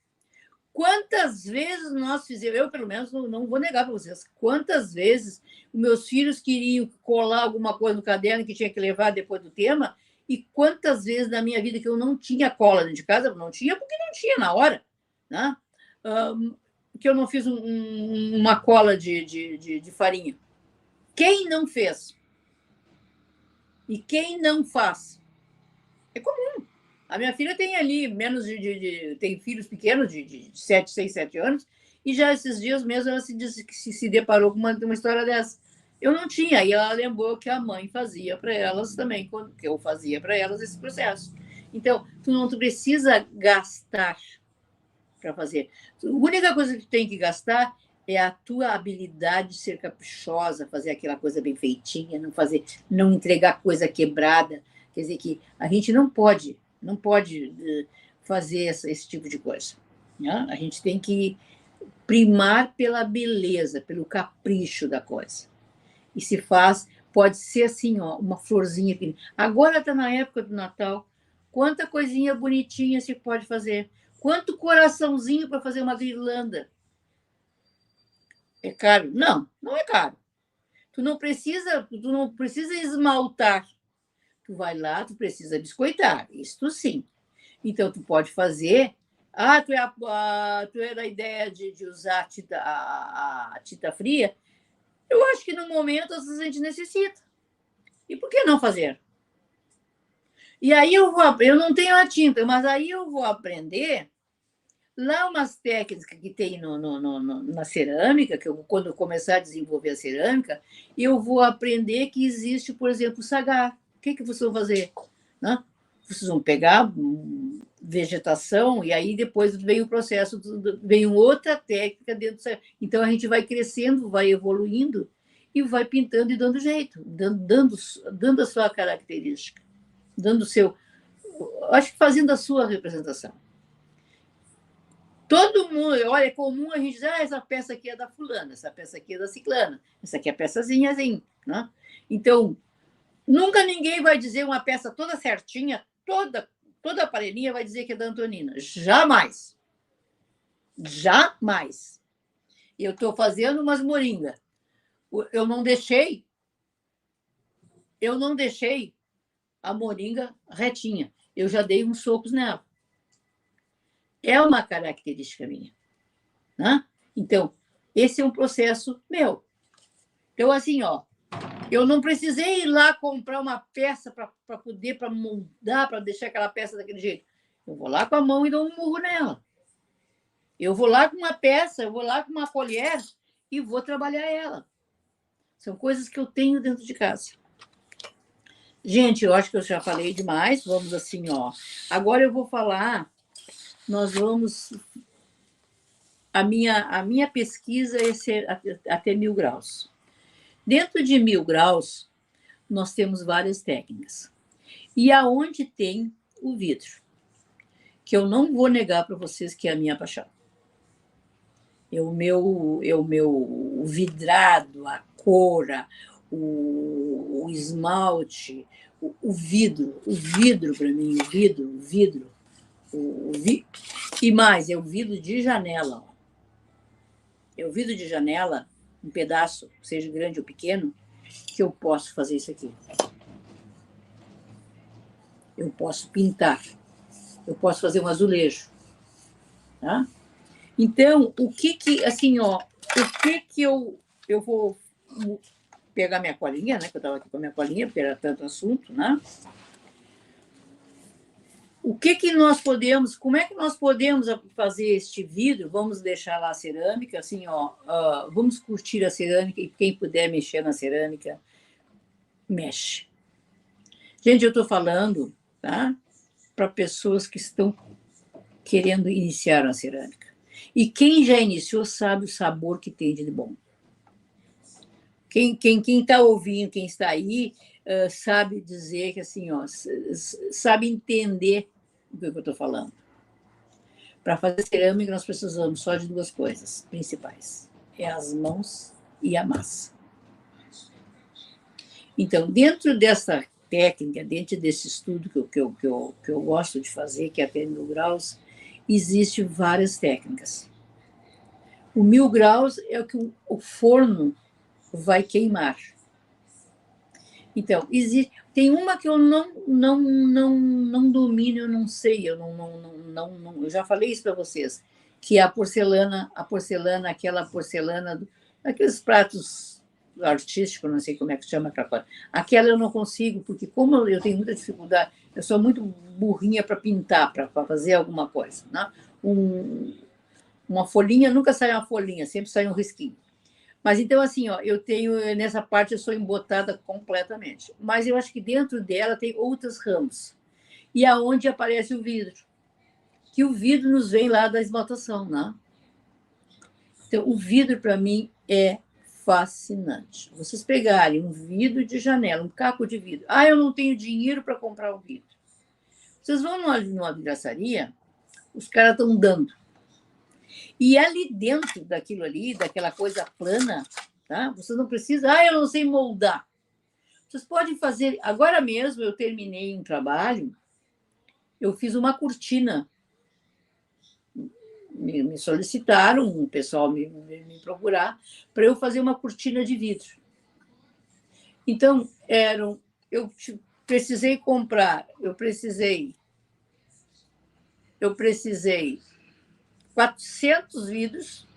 Quantas vezes nós fizemos, eu pelo menos não vou negar para vocês, quantas vezes os meus filhos queriam colar alguma coisa no caderno que tinha que levar depois do tema, e quantas vezes na minha vida que eu não tinha cola dentro de casa, não tinha porque não tinha na hora, né? Que eu não fiz uma cola de farinha. Quem não fez? E quem não faz? É comum. A minha filha tem ali menos tem filhos pequenos de 7, 6, 7 anos, e já esses dias mesmo ela se deparou com uma história dessa. Eu não tinha, e ela lembrou que a mãe fazia para elas também, que eu fazia para elas esse processo. Então, tu não precisa gastar para fazer. A única coisa que tu tem que gastar é a tua habilidade de ser caprichosa, fazer aquela coisa bem feitinha, não entregar coisa quebrada. Quer dizer que a gente não pode fazer esse tipo de coisa, né? A gente tem que primar pela beleza, pelo capricho da coisa. E se faz, pode ser assim, ó, uma florzinha. Agora está na época do Natal, quanta coisinha bonitinha se pode fazer. Quanto coraçãozinho para fazer uma guirlanda. É caro? Não, não é caro. Tu não precisa esmaltar. Tu vai lá, tu precisa biscoitar. Isso sim. Então, tu pode fazer. Tu é da ideia de usar a tinta fria? Eu acho que no momento a gente necessita. E por que não fazer? E aí eu não tenho a tinta, mas aí eu vou aprender lá umas técnicas que tem na cerâmica, que quando eu começar a desenvolver a cerâmica, eu vou aprender que existe, por exemplo, o sagar. O que vocês vão fazer? Né? Vocês vão pegar vegetação e aí depois vem o processo, vem outra técnica dentro do. Então a gente vai crescendo, vai evoluindo e vai pintando e dando jeito, dando a sua característica, dando o seu. Acho que fazendo a sua representação. Todo mundo, olha, é comum a gente dizer, essa peça aqui é da fulana, essa peça aqui é da ciclana, essa aqui é a peçazinha assim, né? Então, nunca ninguém vai dizer uma peça toda certinha, toda aparelhinha vai dizer que é da Antonina. Jamais. Jamais. Eu estou fazendo umas moringas. Eu não deixei a moringa retinha. Eu já dei uns socos nela. É uma característica minha. Né? Então, esse é um processo meu. Então, assim, ó, eu não precisei ir lá comprar uma peça para poder moldar, para deixar aquela peça daquele jeito. Eu vou lá com a mão e dou um murro nela. Eu vou lá com uma peça, eu vou lá com uma colher e vou trabalhar ela. São coisas que eu tenho dentro de casa. Gente, eu acho que eu já falei demais. Vamos assim, ó. Agora eu vou falar. Nós vamos. A minha pesquisa é ser até 1000 graus. Dentro de 1000 graus, nós temos várias técnicas. E aonde tem o vidro, que eu não vou negar para vocês que é a minha paixão. É o meu vidrado, a cor, o esmalte, o vidro para mim, o vidro. E mais, é o vidro de janela. É o vidro de janela, um pedaço, seja grande ou pequeno, que eu posso fazer isso aqui. Eu posso pintar. Eu posso fazer um azulejo. Tá? Então, assim, ó, eu vou pegar minha colinha, né? Que eu estava aqui com a minha colinha, porque era tanto assunto, né? Como é que nós podemos fazer este vidro? Vamos deixar lá a cerâmica, assim, ó, vamos curtir a cerâmica, e quem puder mexer na cerâmica, mexe. Gente, eu estou falando, tá? Para pessoas que estão querendo iniciar a cerâmica. E quem já iniciou sabe o sabor que tem de bom. Quem está ouvindo, quem está aí, sabe dizer que assim, ó, sabe entender o que eu estou falando. Para fazer cerâmica, nós precisamos só de 2 coisas principais: é as mãos e a massa. Então, dentro dessa técnica, dentro desse estudo que eu gosto de fazer, que é até 1000 graus, Existem várias técnicas. O 1000 graus é o que o forno vai queimar. Então, tem uma que eu não domino, eu não sei, eu já falei isso para vocês, que é a porcelana, aquela porcelana, aqueles pratos artísticos, não sei como é que chama aquela coisa. Aquela eu não consigo, porque como eu tenho muita dificuldade, eu sou muito burrinha para pintar, para fazer alguma coisa. Né? Uma folhinha, nunca sai uma folhinha, sempre sai um risquinho. Mas então, assim, ó, eu tenho, nessa parte, eu sou embotada completamente. Mas eu acho que dentro dela tem outros ramos. E aonde aparece o vidro. Que o vidro nos vem lá da esmaltação, né? Então, o vidro, para mim, é fascinante. Vocês pegarem um vidro de janela, um caco de vidro. Ah, eu não tenho dinheiro para comprar o vidro. Vocês vão numa vidraçaria, os caras estão dando. E ali dentro daquilo ali, daquela coisa plana, tá? Vocês não precisam, eu não sei moldar. Vocês podem fazer. Agora mesmo eu terminei um trabalho, eu fiz uma cortina. Me solicitaram, o pessoal me procurar, para eu fazer uma cortina de vidro. Então, eu precisei comprar, eu precisei 400 vidros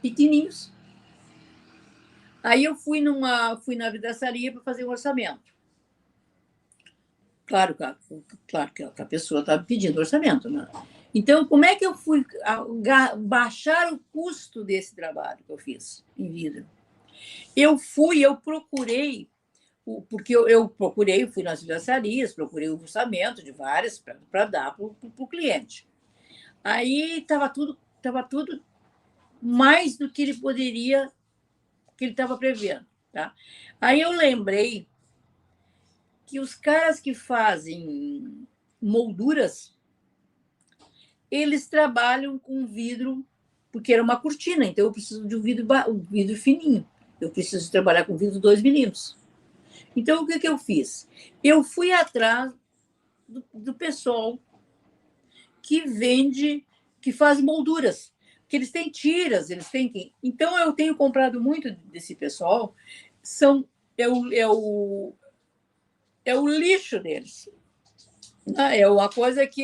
pequenininhos. Aí eu fui na vidraçaria para fazer um orçamento. Claro que a pessoa estava pedindo orçamento, né? Então, como é que eu fui baixar o custo desse trabalho que eu fiz em vidro? Eu procurei, porque eu procurei, fui nas vidraçarias, procurei o orçamento de várias para dar para o cliente. Aí estava tudo mais do que ele poderia, que ele estava prevendo. Tá? Aí eu lembrei que os caras que fazem molduras, eles trabalham com vidro, porque era uma cortina, então eu preciso de um vidro fininho. Eu preciso trabalhar com vidro 2 milímetros. Então, o que eu fiz? Eu fui atrás do pessoal que vende, que faz molduras, que eles têm tiras, eles têm. Então, eu tenho comprado muito desse pessoal, é o lixo deles. É uma coisa que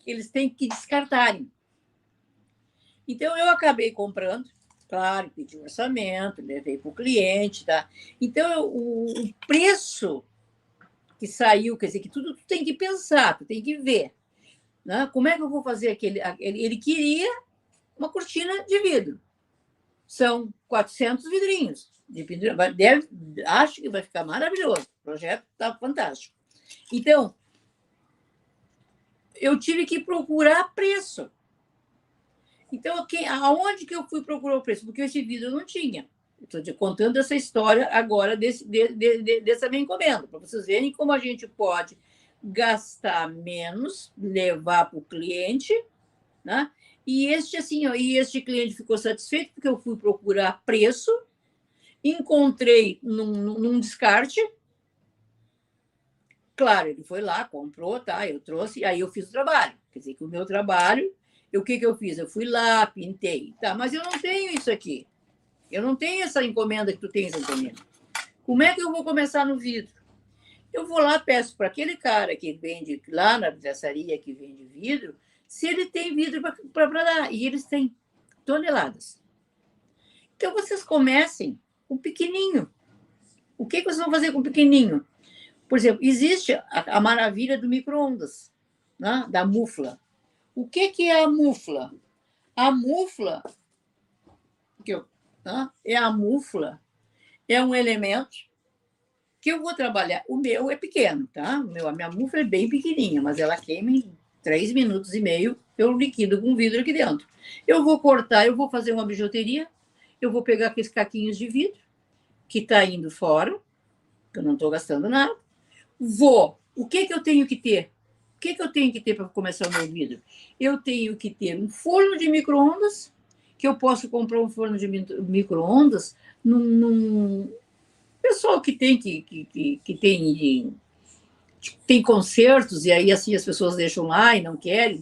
eles têm que descartarem. Então, eu acabei comprando, claro, pedi um orçamento, levei para o cliente. Tá? Então, o preço que saiu, quer dizer, que tudo tu tem que pensar, tu tem que ver. Né? Como é que eu vou fazer aquele. Ele queria uma cortina de vidro. São 400 vidrinhos de pintura. Acho que vai ficar maravilhoso. O projeto está fantástico. Então, eu tive que procurar preço. Então, aonde que eu fui procurar o preço? Porque esse vidro eu não tinha. Estou te contando essa história agora dessa minha encomenda, para vocês verem como a gente pode gastar menos, levar para o cliente, né? E este cliente ficou satisfeito porque eu fui procurar preço, encontrei num descarte. Claro, ele foi lá, comprou, tá? Eu trouxe, aí eu fiz o trabalho. Quer dizer, que o meu trabalho, o que eu fiz? Eu fui lá, pintei, tá? Mas eu não tenho isso aqui. Eu não tenho essa encomenda que tu tens, encomenda. Como é que eu vou começar no vidro? Eu vou lá, peço para aquele cara que vende lá na vidraçaria, que vende vidro, se ele tem vidro para dar. E eles têm toneladas. Então, vocês comecem com pequenininho. O que vocês vão fazer com pequenininho? Por exemplo, existe a maravilha do micro-ondas, né? Da mufla. O que é a mufla? A mufla, é um elemento que eu vou trabalhar. O meu é pequeno, tá? A minha mufla é bem pequenininha, mas ela queima em 3 minutos e meio, eu liquido com vidro aqui dentro. Eu vou cortar, eu vou fazer uma bijuteria, eu vou pegar aqueles caquinhos de vidro, que está indo fora, que eu não estou gastando nada. O que eu tenho que ter? O que eu tenho que ter para começar o meu vidro? Eu tenho que ter um forno de micro-ondas, que eu posso comprar um forno de micro-ondas num pessoal que tem concertos, e aí assim as pessoas deixam lá e não querem,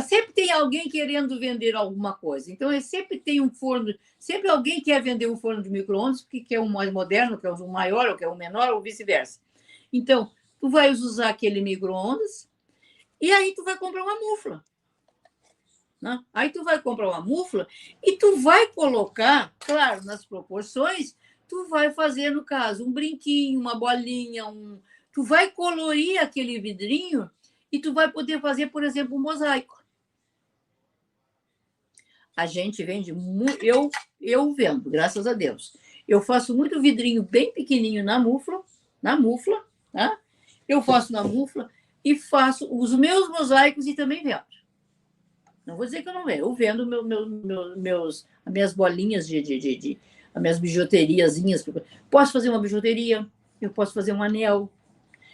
Sempre tem alguém querendo vender alguma coisa. Então, sempre tem um forno, sempre alguém quer vender um forno de micro-ondas, porque quer um mais moderno, quer um maior, ou quer um menor, ou vice-versa. Então, tu vai usar aquele micro-ondas e aí tu vai comprar uma mufla. Né? Aí tu vai comprar uma mufla e tu vai colocar, claro, nas proporções, tu vai fazer, no caso, um brinquinho, uma bolinha, tu vai colorir aquele vidrinho e tu vai poder fazer, por exemplo, um mosaico. A gente vende muito, eu vendo, graças a Deus. Eu faço muito vidrinho bem pequenininho na mufla, tá? Eu faço na mufla e faço os meus mosaicos e também vendo. Não vou dizer que eu não vendo, eu vendo as minhas bolinhas as minhas bijuteriazinhas. Posso fazer uma bijuteria, eu posso fazer um anel,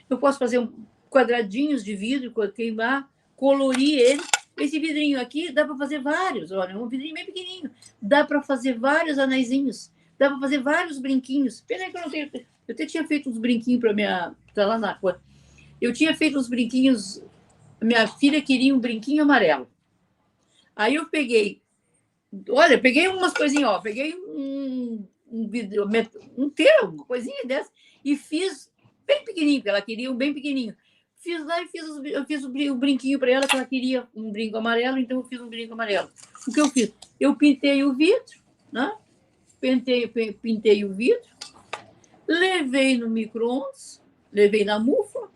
eu posso fazer quadradinhos de vidro, queimar, colorir ele. Esse vidrinho aqui dá para fazer vários, olha, um vidrinho bem pequenininho. Dá para fazer vários anéisinhos, dá para fazer vários brinquinhos. Pena que eu não tenho. Eu até tinha feito uns brinquinhos para minha. Tá lá na rua. Eu tinha feito uns brinquinhos. Minha filha queria um brinquinho amarelo. Aí eu peguei. Olha, peguei umas coisinhas, ó. Peguei um vidro, um termo, uma coisinha dessa, e fiz bem pequenininho, porque ela queria um bem pequenininho. Fiz lá e eu fiz o brinquinho para ela, que ela queria um brinco amarelo, então eu fiz um brinco amarelo. O que eu fiz? Eu pintei o vidro, né? Pintei o vidro, levei no micro-ondas, levei na mufla,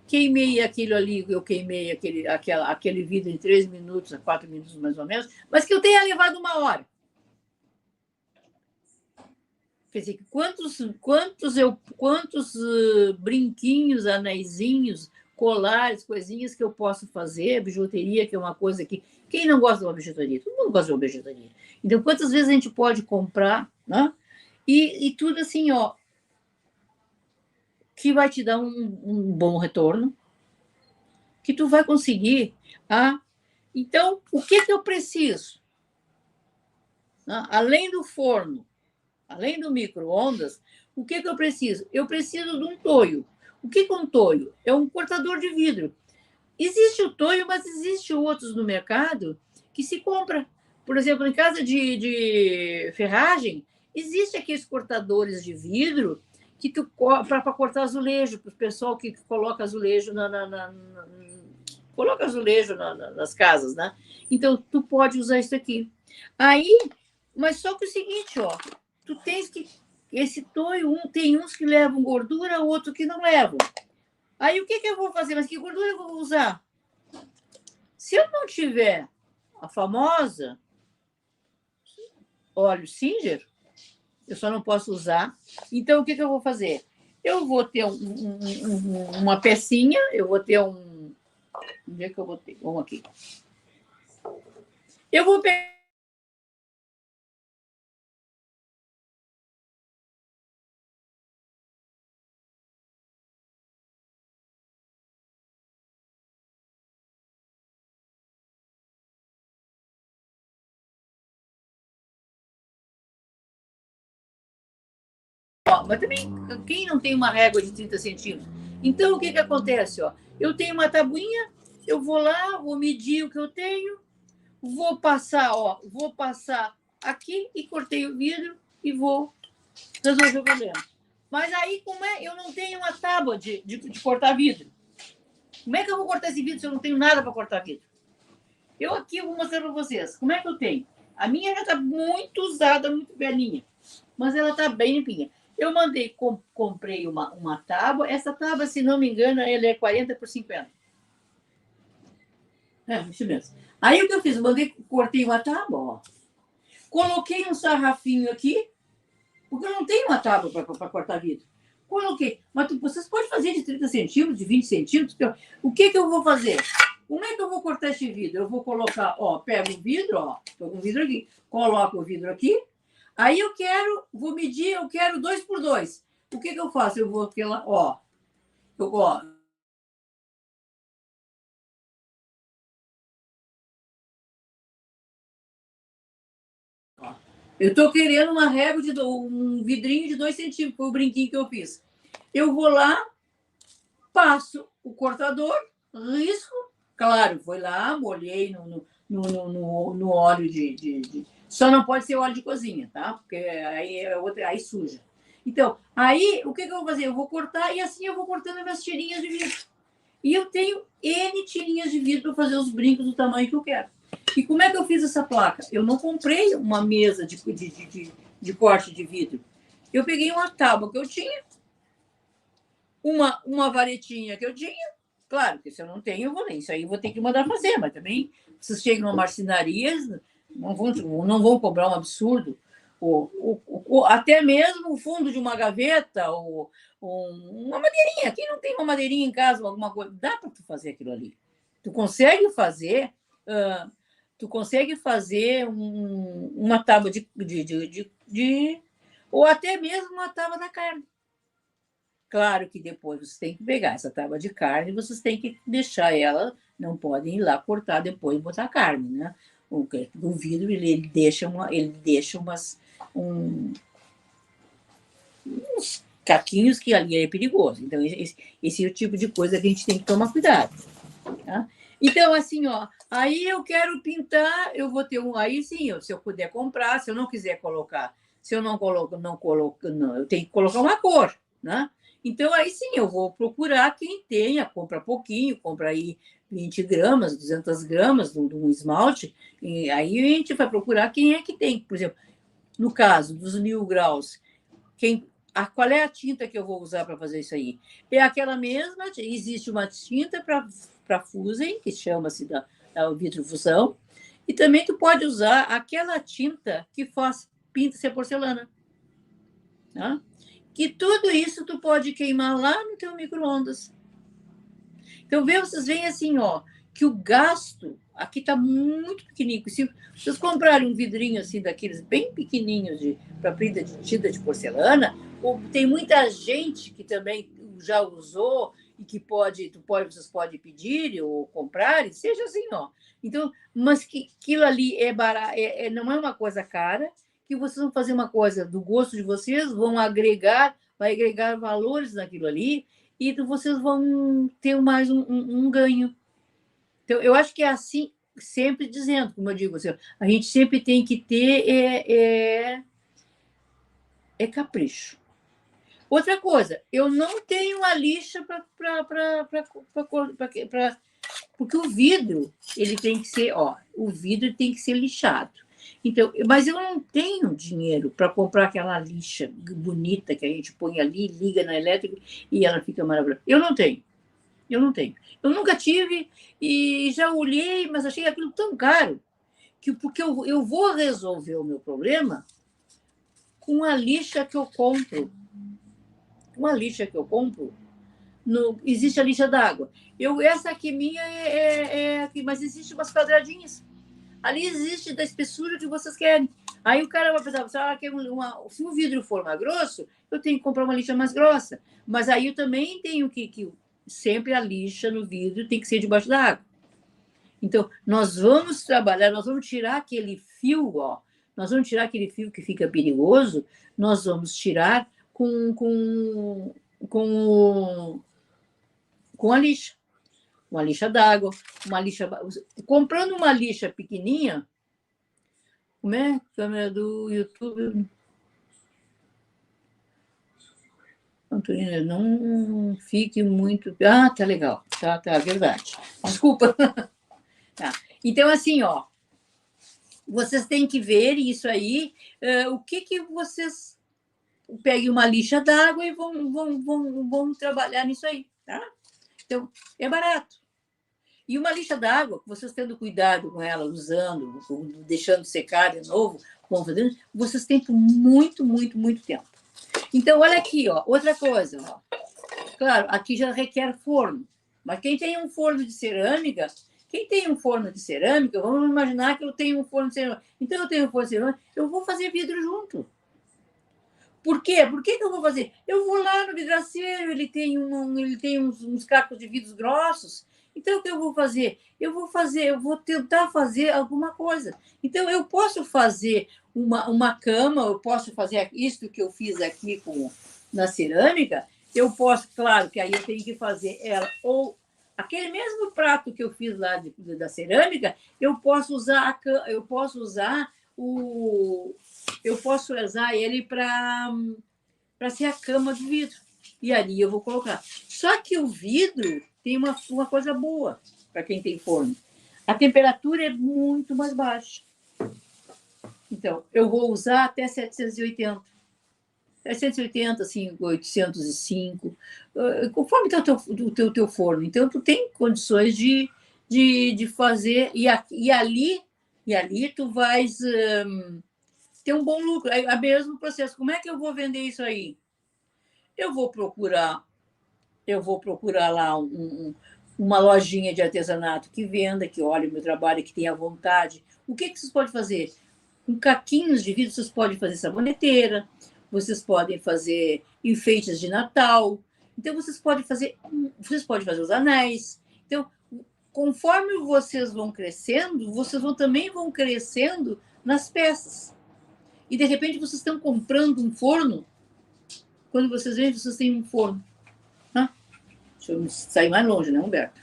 queimei aquilo ali, eu queimei aquele vidro em 3 minutos, 4 minutos mais ou menos, mas que eu tenha levado 1 hora. Quer dizer, quantos brinquinhos, anéisinhos, colares, coisinhas que eu posso fazer, bijuteria, que é uma coisa que... Quem não gosta de uma bijuteria? Todo mundo gosta de uma bijuteria. Então, quantas vezes a gente pode comprar, né? E tudo assim, ó, que vai te dar um bom retorno, que tu vai conseguir. Então, o que eu preciso? Além do forno, além do micro-ondas, o que eu preciso? Eu preciso de um toio. O que é um toio? É um cortador de vidro. Existe o toio, mas existe outros no mercado que se compra. Por exemplo, em casa de ferragem, existe aqueles cortadores de vidro que tu para cortar azulejo, para o pessoal que coloca azulejo coloca azulejo nas casas, né? Então, tu pode usar isso aqui. Aí, mas só que é o seguinte, ó, tu tens que... Esse toio, tem uns que levam gordura, outro que não levam. Aí, o que eu vou fazer? Mas que gordura eu vou usar? Se eu não tiver a famosa óleo Singer, eu só não posso usar. Então, o que eu vou fazer? Eu vou ter uma pecinha, eu vou ter onde é que eu vou ter? Vamos aqui. Eu vou pegar... Mas também, quem não tem uma régua de 30 centímetros? Então, o que acontece? Ó? Eu tenho uma tabuinha, eu vou lá, vou medir o que eu tenho, vou passar aqui e cortei o vidro e vou resolver o problema. Mas aí, como é? Eu não tenho uma tábua de cortar vidro. Como é que eu vou cortar esse vidro se eu não tenho nada para cortar vidro? Eu aqui vou mostrar para vocês. Como é que eu tenho? A minha já está muito usada, muito velhinha, mas ela está bem limpinha. Eu comprei uma tábua. Essa tábua, se não me engano, ela é 40 por 50. É, isso mesmo. Aí o que eu fiz? Cortei uma tábua, ó. Coloquei um sarrafinho aqui, porque eu não tenho uma tábua para cortar vidro. Coloquei. Mas vocês podem fazer de 30 centímetros, de 20 centímetros. O que eu vou fazer? Como é que eu vou cortar esse vidro? Eu vou colocar, ó, pego o vidro, ó, tô com o vidro aqui, coloco o vidro aqui. Aí vou medir, eu quero 2 por 2. O que eu faço? Eu vou aquela, ó, eu estou querendo uma régua um vidrinho de 2 centímetros, foi o brinquinho que eu fiz. Eu vou lá, passo o cortador, risco, Claro, foi lá, molhei no óleo Só não pode ser óleo de cozinha, tá? Porque aí suja. Então, aí, o que eu vou fazer? Eu vou cortar e assim eu vou cortando minhas tirinhas de vidro. E eu tenho N tirinhas de vidro para fazer os brincos do tamanho que eu quero. E como é que eu fiz essa placa? Eu não comprei uma mesa de corte de vidro. Eu peguei uma tábua que eu tinha, uma varetinha que eu tinha. Claro que se eu não tenho, eu vou ler. Isso aí eu vou ter que mandar fazer, mas também vocês chegam numa marcenaria, não vão cobrar um absurdo. Até mesmo o fundo de uma gaveta, ou uma madeirinha. Quem não tem uma madeirinha em casa, alguma coisa, dá para tu fazer aquilo ali. Tu consegue fazer, uma tábua ou até mesmo uma tábua da carne. Claro que depois vocês têm que pegar essa tábua de carne, vocês têm que deixar ela, não podem ir lá cortar depois e botar a carne, né? O vidro ele deixa uns caquinhos que ali é perigoso. Então, esse é o tipo de coisa que a gente tem que tomar cuidado. Tá? Então, assim, ó, aí eu quero pintar, eu vou ter aí sim, se eu puder comprar, se eu não quiser colocar, se eu não coloco, eu tenho que colocar uma cor, né? Então, aí sim, eu vou procurar quem tenha, compra pouquinho, compra aí 20 gramas, 200 gramas de um esmalte, e aí a gente vai procurar quem é que tem. Por exemplo, no caso dos 1000 graus, qual é a tinta que eu vou usar para fazer isso aí? É aquela mesma, existe uma tinta para Fusen, que chama-se da vitrofusão, e também tu pode usar aquela tinta que pinta-se a porcelana. Tá? Que tudo isso tu pode queimar lá no teu micro-ondas. Então, vocês veem assim, ó, que o gasto aqui está muito pequenininho. Se vocês comprarem um vidrinho assim, daqueles bem pequenininhos para tinta de porcelana, tem muita gente que também já usou e que vocês podem pedir ou comprar, seja assim, ó. Então, mas que aquilo ali é barato, não é uma coisa cara, que vocês vão fazer uma coisa do gosto de vocês, vai agregar valores naquilo ali, e vocês vão ter mais um ganho. Então, eu acho que é assim, sempre dizendo, como eu digo, assim, a gente sempre tem que ter capricho. Outra coisa, eu não tenho a lixa porque o vidro ele tem que ser, o vidro tem que ser lixado. Então, mas eu não tenho dinheiro para comprar aquela lixa bonita que a gente põe ali, liga na elétrica e ela fica maravilhosa. Eu não tenho. Eu nunca tive e já olhei, mas achei aquilo tão caro porque eu vou resolver o meu problema com a lixa que eu compro. Uma lixa que eu compro, existe a lixa d'água. Essa aqui minha mas existe umas quadradinhas. Ali existe da espessura que vocês querem. Aí o cara vai pensar, se o vidro for mais grosso, eu tenho que comprar uma lixa mais grossa. Mas aí eu também tenho que sempre a lixa no vidro tem que ser debaixo da água. Então, nós vamos trabalhar, nós vamos tirar aquele fio, nós vamos tirar aquele fio que fica perigoso, nós vamos tirar com a lixa. Uma lixa d'água, comprando uma lixa pequenininha, como é? Câmera do YouTube. Antônio, não fique muito. Ah, tá legal. Tá, verdade. Desculpa. Tá. Então, assim, vocês têm que ver isso aí, o que vocês peguem uma lixa d'água e vão trabalhar nisso aí, tá? Então, é barato. E uma lixa d'água, vocês tendo cuidado com ela, usando, deixando secar de novo, vão fazendo, vocês têm por muito, muito, muito tempo. Então, olha aqui, outra coisa. Claro, aqui já requer forno. Mas quem tem um forno de cerâmica, vamos imaginar que eu tenho um forno de cerâmica. Então, eu tenho um forno de cerâmica, eu vou fazer vidro junto. Por quê? Por que eu vou fazer? Eu vou lá no vidraceiro, ele tem uns cacos de vidros grossos. Então, o que eu vou fazer? Eu vou tentar fazer alguma coisa. Então, eu posso fazer uma cama, eu posso fazer isso que eu fiz aqui na cerâmica, eu posso, claro, que aí eu tenho que fazer ela ou aquele mesmo prato que eu fiz lá da cerâmica, eu posso usar ele para ser a cama de vidro. E ali eu vou colocar. Só que o vidro tem uma coisa boa para quem tem forno. A temperatura é muito mais baixa. Então, eu vou usar até 780. 780, assim, 805, conforme está o teu forno. Então, tu tem condições de fazer, e ali tu vais ter um bom lucro. É o mesmo processo. Como é que eu vou vender isso aí? Eu vou procurar lá uma lojinha de artesanato que venda, que olhe o meu trabalho, que tenha vontade. O que vocês podem fazer? Com caquinhos de vidro, vocês podem fazer saboneteira, vocês podem fazer enfeites de Natal. Então, vocês podem fazer os anéis. Então, conforme vocês vão crescendo, vocês também vão crescendo nas peças. E, de repente, vocês estão comprando um forno. Quando vocês veem, vocês têm um forno. Deixa eu sair mais longe, né, Humberto?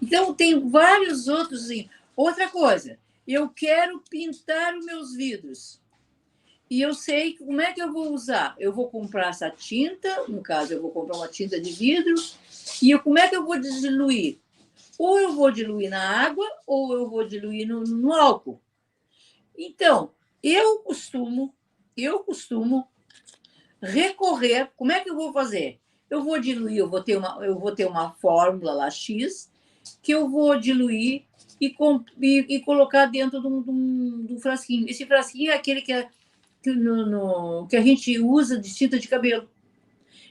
Então, tem vários outros. Assim. Outra coisa, eu quero pintar os meus vidros. E eu sei como é que eu vou usar. Eu vou comprar essa tinta, no caso, eu vou comprar uma tinta de vidro, e como é que eu vou diluir? Ou eu vou diluir na água, ou eu vou diluir no álcool. Então, eu costumo recorrer. Como é que eu vou fazer? Eu vou diluir, eu vou ter uma fórmula lá X, que eu vou diluir e colocar dentro de um frasquinho. Esse frasquinho é aquele que a gente usa de tinta de cabelo.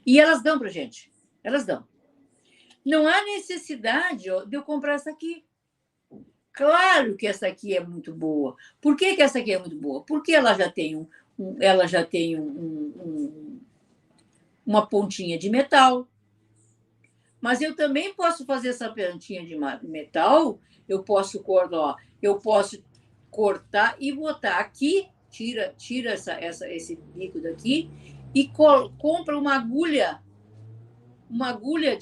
E elas dão para gente. Elas dão. Não há necessidade de eu comprar essa aqui. Claro que essa aqui é muito boa. Por que essa aqui é muito boa? Porque ela já tem uma pontinha de metal. Mas eu também posso fazer essa pontinha de metal. Eu posso cortar e botar aqui. Tira esse bico daqui e compra uma agulha uma agulha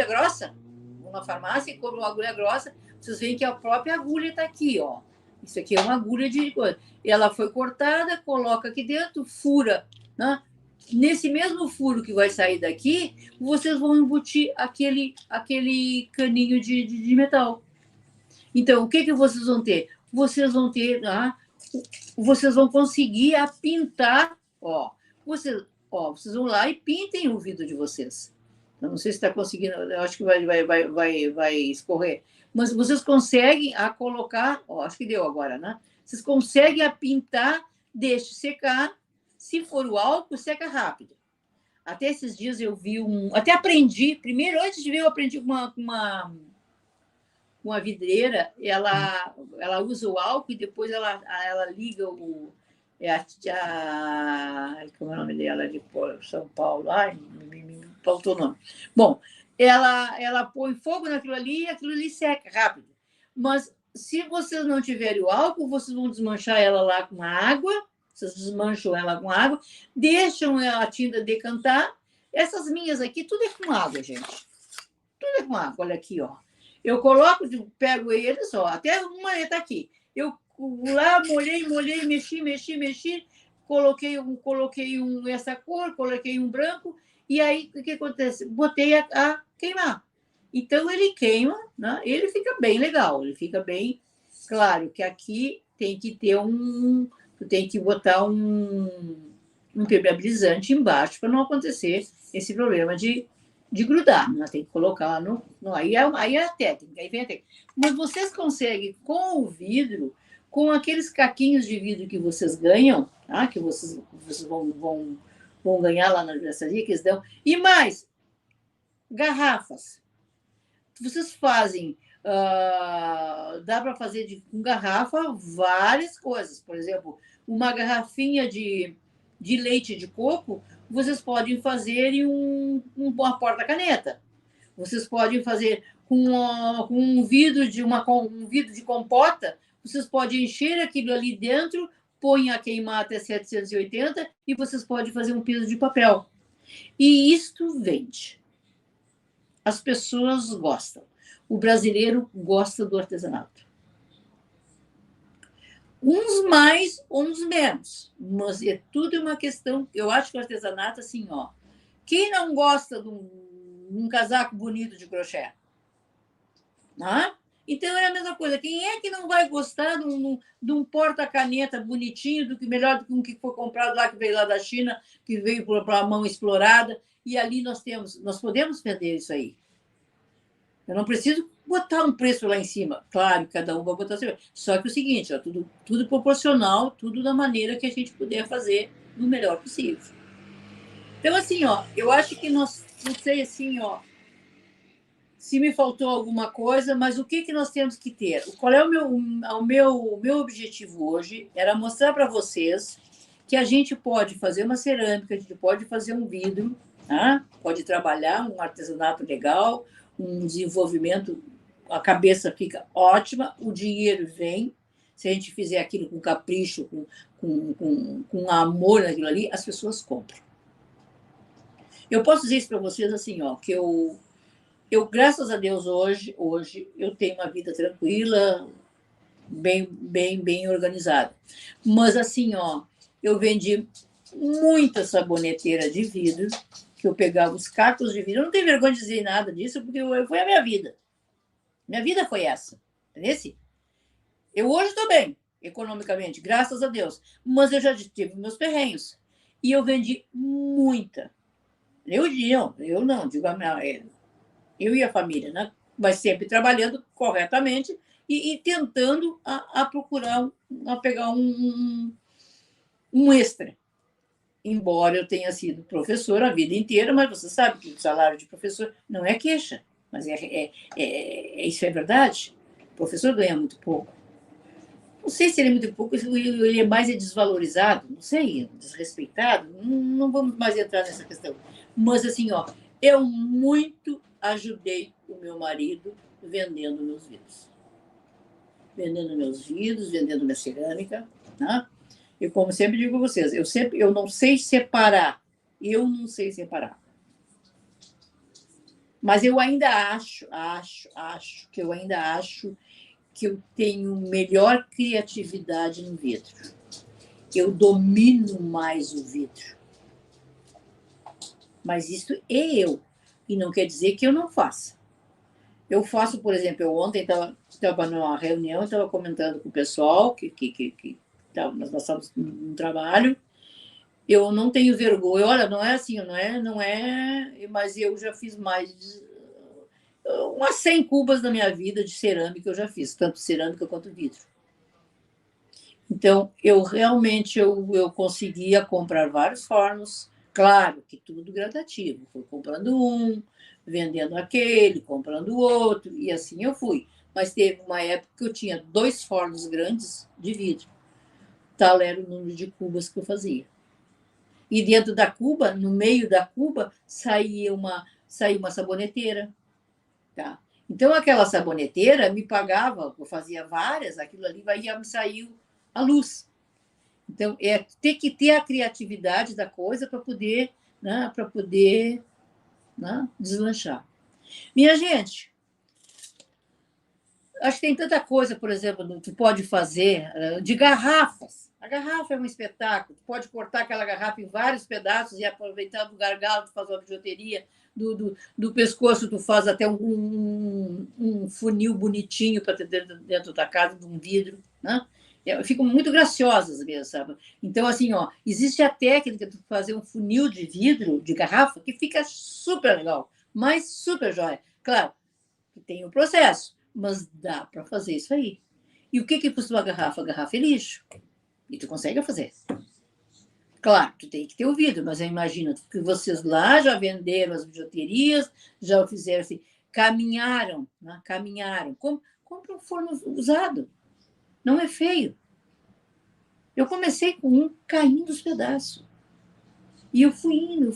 grossa. Vou na farmácia e compra uma agulha grossa. Vocês veem que a própria agulha está aqui, ó. Isso aqui é uma agulha de coisa. Ela foi cortada, coloca aqui dentro, fura, né? Nesse mesmo furo que vai sair daqui, vocês vão embutir aquele caninho de metal. Então, o que vocês vão ter? Vocês vão conseguir pintar, ó. Vocês vão lá e pintem o vidro de vocês. Eu não sei se está conseguindo, eu acho que vai escorrer. Mas vocês conseguem colocar, acho que deu agora, né? Vocês conseguem pintar, deixe secar. Se for o álcool, seca rápido. Até esses dias eu vi até aprendi, primeiro, antes de ver, eu aprendi com uma vidreira, ela usa o álcool e depois ela liga como é o nome dela, de São Paulo, me faltou o nome. Bom, ela põe fogo naquilo ali e aquilo ali seca rápido. Mas se vocês não tiverem o álcool, vocês vão desmanchar ela lá com a água, vocês desmancham ela com água, deixam a tinta decantar. Essas minhas aqui, tudo é com água, gente. Tudo é com água, olha aqui, ó. Eu pego eles, até uma está aqui. Eu lá molhei, mexi, coloquei essa cor, coloquei um branco, e aí o que acontece? Botei a queimar. Então ele queima, né? Ele fica bem legal, ele fica bem. Claro que aqui tem que ter tem que botar um impermeabilizante embaixo para não acontecer esse problema de grudar, né? Tem que colocar aí é a técnica, aí vem a técnica. Mas vocês conseguem, com o vidro, com aqueles caquinhos de vidro que vocês ganham, tá? Que vocês vão ganhar lá na livraria, que eles dão, e mais, garrafas. Vocês fazem, dá para fazer com garrafa várias coisas. Por exemplo, uma garrafinha de leite de coco, vocês podem fazer em uma porta-caneta. Vocês podem fazer com um vidro de compota, vocês podem encher aquilo ali dentro, põem a queimar até 780 e vocês podem fazer um piso de papel. E isto vende. as pessoas gostam. O brasileiro gosta do artesanato. Uns mais, uns menos. Mas é tudo uma questão. Eu acho que o artesanato, assim, ó. Quem não gosta de um casaco bonito de crochê? Né? Então é a mesma coisa. Quem é que não vai gostar de um porta-caneta bonitinho, do que melhor do que um que foi comprado lá, que veio lá da China, que veio para a mão explorada, e ali nós podemos vender isso aí. Eu não preciso botar um preço lá em cima. Claro, cada um vai botar seu. Só que o seguinte, ó, tudo proporcional, tudo da maneira que a gente puder fazer no melhor possível. Então, assim, ó, eu acho que nós, não sei assim, ó, se me faltou alguma coisa, mas o que nós temos que ter? Qual é o meu objetivo hoje? Era mostrar para vocês que a gente pode fazer uma cerâmica, a gente pode fazer um vidro, né? Pode trabalhar um artesanato legal, um desenvolvimento, a cabeça fica ótima, o dinheiro vem. Se a gente fizer aquilo com capricho, com amor naquilo ali, as pessoas compram. Eu posso dizer isso para vocês assim, ó, que eu, graças a Deus, hoje eu tenho uma vida tranquila, bem organizada. Mas, assim, ó, eu vendi muita saboneteira de vidro, que eu pegava os cacos de vidro. Eu não tenho vergonha de dizer nada disso, porque foi a minha vida. Minha vida foi essa. Entendeu? Eu hoje estou bem, economicamente, graças a Deus. Mas eu já tive meus perrenhos. E eu vendi muita. Eu não, digo a minha, eu e a família, né? Mas sempre trabalhando corretamente e tentando a procurar, a pegar um extra. Embora eu tenha sido professor a vida inteira, mas você sabe que o salário de professor não é queixa, mas isso é verdade. O professor ganha muito pouco. Não sei se ele é muito pouco, ele é mais desvalorizado, não sei, desrespeitado, não vamos mais entrar nessa questão. Mas, assim, ó, eu muito ajudei o meu marido vendendo meus vidros. Vendendo meus vidros, vendendo minha cerâmica. Né? E como sempre digo a vocês, eu não sei separar. Eu não sei separar. Mas eu ainda acho que eu tenho melhor criatividade no vidro. Eu domino mais o vidro. Mas isso é eu. E não quer dizer que eu não faça. Eu faço, por exemplo, eu ontem estava numa reunião, estava comentando com o pessoal nós estávamos num trabalho. Eu não tenho vergonha. Olha, não é assim, não é, mas eu já fiz mais de umas 100 cubas na minha vida de cerâmica, eu já fiz, tanto cerâmica quanto vidro. Então, eu realmente eu conseguia comprar vários fornos, claro que tudo gradativo. Fui comprando um, vendendo aquele, comprando o outro, e assim eu fui. Mas teve uma época que eu tinha 2 fornos grandes de vidro. Tal era o número de cubas que eu fazia. E dentro da cuba, no meio da cuba, saía uma saboneteira. Tá? Então, aquela saboneteira me pagava, eu fazia várias, aquilo ali me saiu a luz. Então, ter que ter a criatividade da coisa para poder, né, deslanchar. Minha gente, acho que tem tanta coisa, por exemplo, que pode fazer de garrafas. A garrafa é um espetáculo. Pode cortar aquela garrafa em vários pedaços e aproveitar do gargalo, tu faz uma bijuteria, do pescoço tu faz até um funil bonitinho para ter dentro da casa, de um vidro, né? Ficam muito graciosas mesmo, sabe? Então, assim, ó, existe a técnica de fazer um funil de vidro, de garrafa, que fica super legal, mas super jóia. Claro, que tem o processo, mas dá para fazer isso aí. E o que custa uma garrafa? A garrafa é lixo. E tu consegue fazer. Claro, tu tem que ter o vidro, mas eu imagino que vocês lá já venderam as bijuterias, já o fizeram assim, caminharam, né? Caminharam. Compra um forno usado. Não é feio. Eu comecei com um caindo os pedaços. E eu fui indo.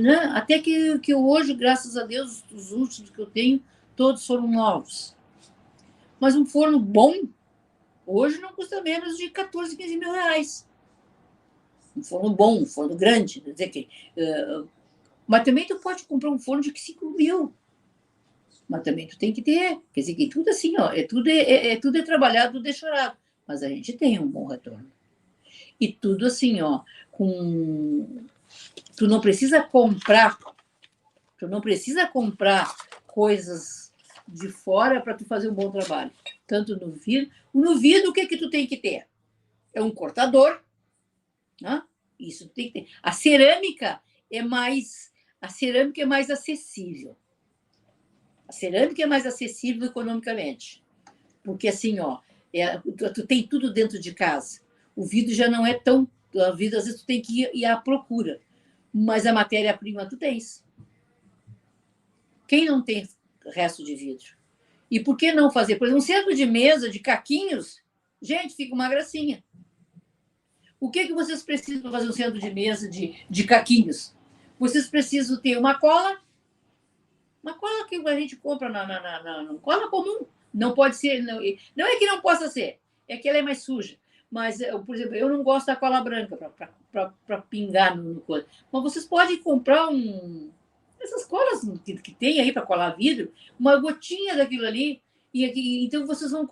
Né? Até que hoje, graças a Deus, os últimos que eu tenho, todos foram novos. Mas um forno bom, hoje não custa menos de 14, 15 mil reais. Um forno bom, um forno grande. Quer dizer que Mas também tu pode comprar um forno de 5.000. Mas também tu tem que ter. Quer dizer, que tudo assim, ó, tudo é trabalhado, tudo é chorado. Mas a gente tem um bom retorno. E tudo assim, ó, com... Tu não precisa comprar coisas de fora para tu fazer um bom trabalho. Tanto no vidro. No vidro, o que tu tem que ter? É um cortador, né? Isso tem que ter. A cerâmica é mais acessível. A cerâmica é mais acessível economicamente. Porque assim, ó, tu tem tudo dentro de casa. O vidro já não é tão... O vidro, às vezes, tu tem que ir à procura. Mas a matéria-prima tu tens. Quem não tem resto de vidro? E por que não fazer? Por exemplo, um centro de mesa de caquinhos, gente, fica uma gracinha. O que vocês precisam para fazer um centro de mesa de caquinhos? Vocês precisam ter uma cola que a gente compra na cola comum. Não pode ser, não é que não possa ser, é que ela é mais suja. Mas, por exemplo, eu não gosto da cola branca para pingar no coisa. Mas vocês podem comprar essas colas que tem aí para colar vidro, uma gotinha daquilo ali, então vocês vão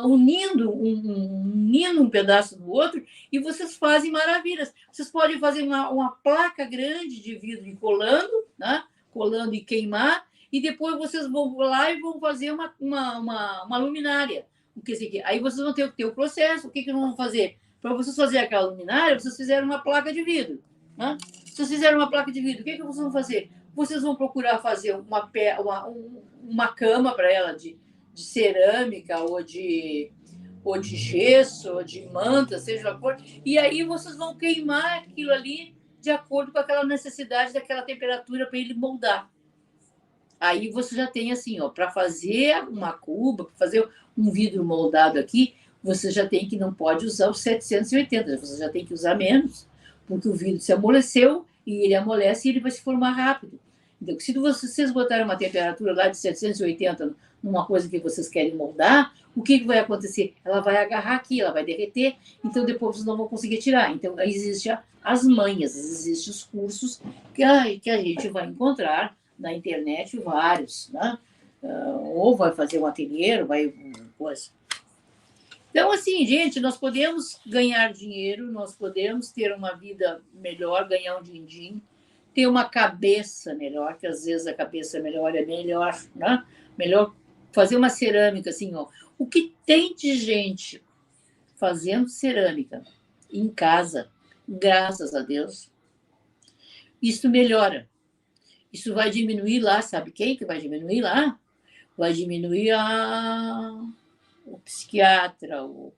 unindo um pedaço do outro e vocês fazem maravilhas. Vocês podem fazer uma placa grande de vidro e colando, né? Colando e queimar, e depois vocês vão lá e vão fazer uma luminária. Quer dizer, aí vocês vão ter o processo. O que vão fazer? Para vocês fazerem aquela luminária, vocês fizeram uma placa de vidro. Né? Se vocês fizeram uma placa de vidro, o que vocês vão fazer? Vocês vão procurar fazer uma cama para ela de cerâmica ou de gesso, ou de manta, seja a cor, e aí vocês vão queimar aquilo ali de acordo com aquela necessidade daquela temperatura para ele moldar. Aí você já tem assim, ó, para fazer uma cuba, para fazer um vidro moldado aqui, você já tem que não pode usar os 780, você já tem que usar menos, porque o vidro se amoleceu e ele amolece e ele vai se formar rápido. Então, se vocês botarem uma temperatura lá de 780 numa coisa que vocês querem moldar, o que vai acontecer? Ela vai agarrar aqui, ela vai derreter, então depois vocês não vão conseguir tirar. Então, existem as manhas, existem os cursos que a gente vai encontrar na internet, vários, né? Ou vai fazer um ateliê, vai coisa. Então, assim, gente, nós podemos ganhar dinheiro, nós podemos ter uma vida melhor, ganhar um din-din, ter uma cabeça melhor, que às vezes a cabeça melhor é melhor, né? Melhor fazer uma cerâmica, assim, ó. O que tem de gente fazendo cerâmica em casa, graças a Deus, isso melhora. Isso vai diminuir lá, sabe quem que vai diminuir lá? Vai diminuir o psiquiatra, o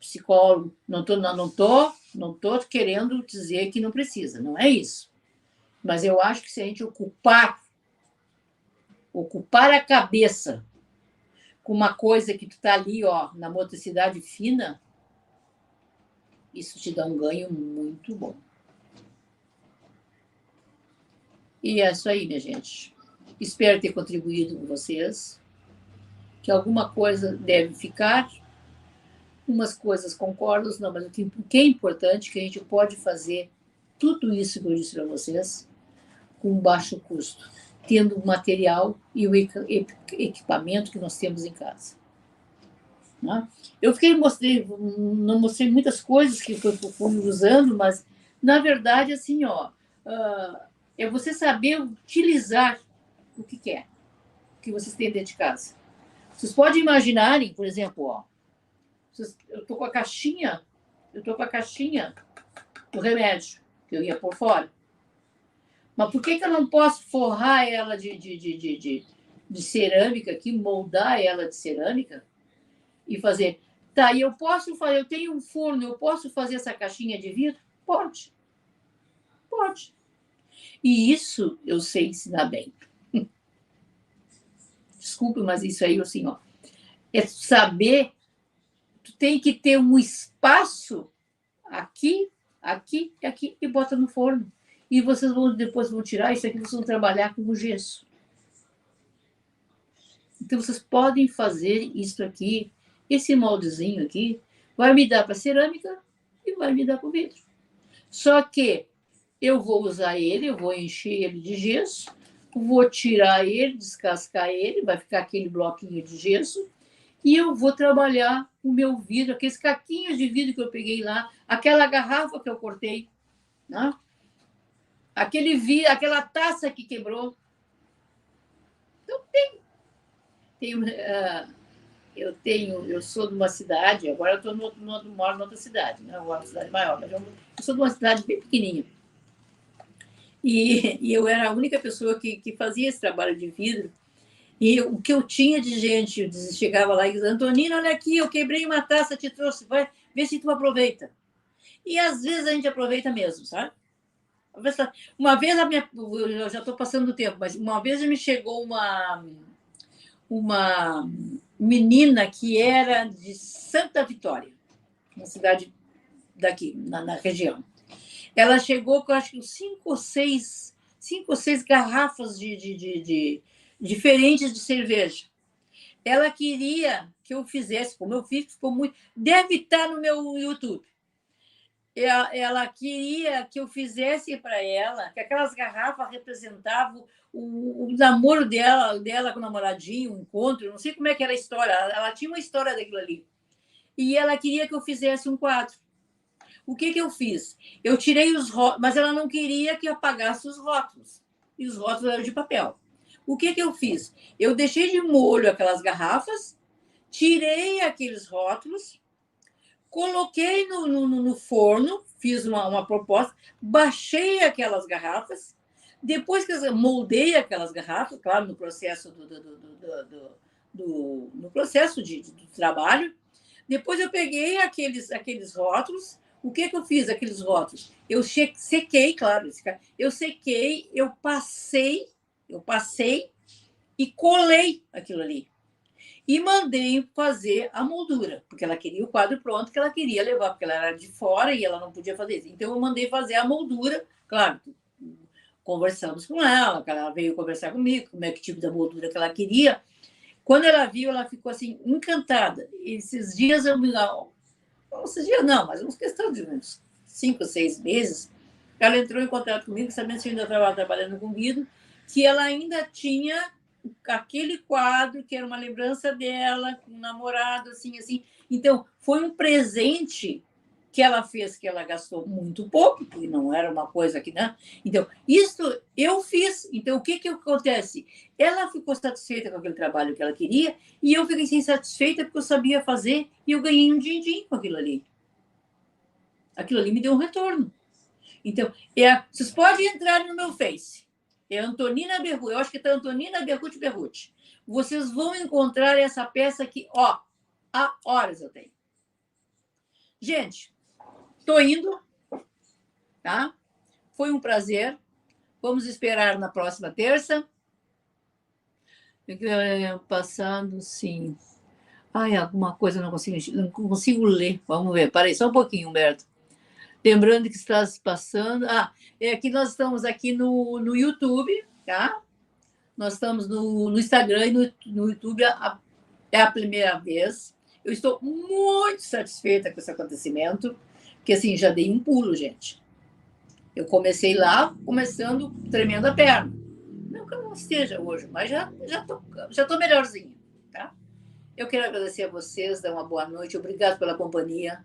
psicólogo. Não tô querendo dizer que não precisa, não é isso. Mas eu acho que se a gente ocupar a cabeça com uma coisa que tu tá ali, ó, na motricidade fina, isso te dá um ganho muito bom. E é isso aí, minha gente. Espero ter contribuído com vocês, que alguma coisa deve ficar, umas coisas concordo, não, mas o que é importante é que a gente pode fazer tudo isso que eu disse para vocês com baixo custo, tendo o material e o equipamento que nós temos em casa. Né? Eu não mostrei muitas coisas que fui usando, mas, na verdade, assim, ó, é você saber utilizar o que quer, o que vocês têm dentro de casa. Vocês podem imaginarem, por exemplo, ó, eu estou com a caixinha do remédio que eu ia por fora. Mas por que eu não posso forrar ela de cerâmica aqui, moldar ela de cerâmica e fazer? Tá, e eu tenho um forno, eu posso fazer essa caixinha de vidro? Pode. Pode. E isso eu sei ensinar bem. Desculpe, mas isso aí, assim, ó, é saber, tu tem que ter um espaço aqui, aqui e aqui, e bota no forno. E vocês depois vão tirar isso aqui, vocês vão trabalhar com o gesso. Então, vocês podem fazer isso aqui, esse moldezinho aqui, vai me dar para cerâmica e vai me dar para o vidro. Só que eu vou usar ele, eu vou encher ele de gesso, vou tirar ele, descascar ele, vai ficar aquele bloquinho de gesso, e eu vou trabalhar o meu vidro, aqueles caquinhos de vidro que eu peguei lá, aquela garrafa que eu cortei, né? Aquela taça que quebrou. Então, eu sou de uma cidade, agora eu moro em outra cidade, né? Uma cidade maior, mas eu sou de uma cidade bem pequenininha. E eu era a única pessoa que fazia esse trabalho de vidro. E o que eu tinha de gente, chegava lá e dizia, Antonina, olha aqui, eu quebrei uma taça, te trouxe, vai ver se tu aproveita. E às vezes a gente aproveita mesmo, sabe? Uma vez eu já estou passando do tempo, mas uma vez me chegou uma menina que era de Santa Vitória, uma cidade daqui, na região. Ela chegou com, acho que, cinco ou seis garrafas diferentes de cerveja. Ela queria que eu fizesse, como eu fiz, ficou muito. Deve estar no meu YouTube. Ela queria que eu fizesse para ela, que aquelas garrafas representavam o namoro dela com o namoradinho, o encontro, não sei como é que era a história, ela tinha uma história daquilo ali. E ela queria que eu fizesse um quadro. O que eu fiz? Eu tirei os rótulos, mas ela não queria que eu apagasse os rótulos. E os rótulos eram de papel. O que eu fiz? Eu deixei de molho aquelas garrafas, tirei aqueles rótulos, coloquei no forno, fiz uma proposta, baixei aquelas garrafas, depois que eu moldei aquelas garrafas, claro, no processo no processo de trabalho, depois eu peguei aqueles rótulos. O que eu fiz, aqueles rótulos? Eu sequei, claro, eu sequei, eu passei e colei aquilo ali. E mandei fazer a moldura, porque ela queria o quadro pronto, que ela queria levar, porque ela era de fora e ela não podia fazer isso. Então, eu mandei fazer a moldura, claro, conversamos com ela veio conversar comigo, como é que tipo da moldura que ela queria. Quando ela viu, ela ficou assim, encantada. Esses dias esses dias não, mas uns questão de uns 5 ou 6 meses, ela entrou em contato comigo, sabendo que eu ainda estava trabalhando com vidro, que ela ainda tinha aquele quadro que era uma lembrança dela, com um namorado, assim. Então, foi um presente que ela fez, que ela gastou muito pouco, porque não era uma coisa que... Né? Então, isso eu fiz. Então, o que acontece? Ela ficou satisfeita com aquele trabalho que ela queria e eu fiquei insatisfeita porque eu sabia fazer e eu ganhei um din-din com aquilo ali. Aquilo ali me deu um retorno. Então, vocês podem entrar no meu Face. É Antonina Berruti. Eu acho que está Antonina Berruti. Vocês vão encontrar essa peça aqui, ó, há horas eu tenho. Gente, estou indo, tá? Foi um prazer. Vamos esperar na próxima terça. Passando, sim. Ai, alguma coisa eu não consigo ler. Vamos ver. Parei só um pouquinho, Humberto. Lembrando que está se passando... é que nós estamos aqui no YouTube, tá? Nós estamos no Instagram e no YouTube é a primeira vez. Eu estou muito satisfeita com esse acontecimento, porque, assim, já dei um pulo, gente. Eu comecei lá, tremendo a perna. Não que eu não esteja hoje, mas já estou melhorzinha, tá? Eu quero agradecer a vocês, dar uma boa noite, obrigado pela companhia,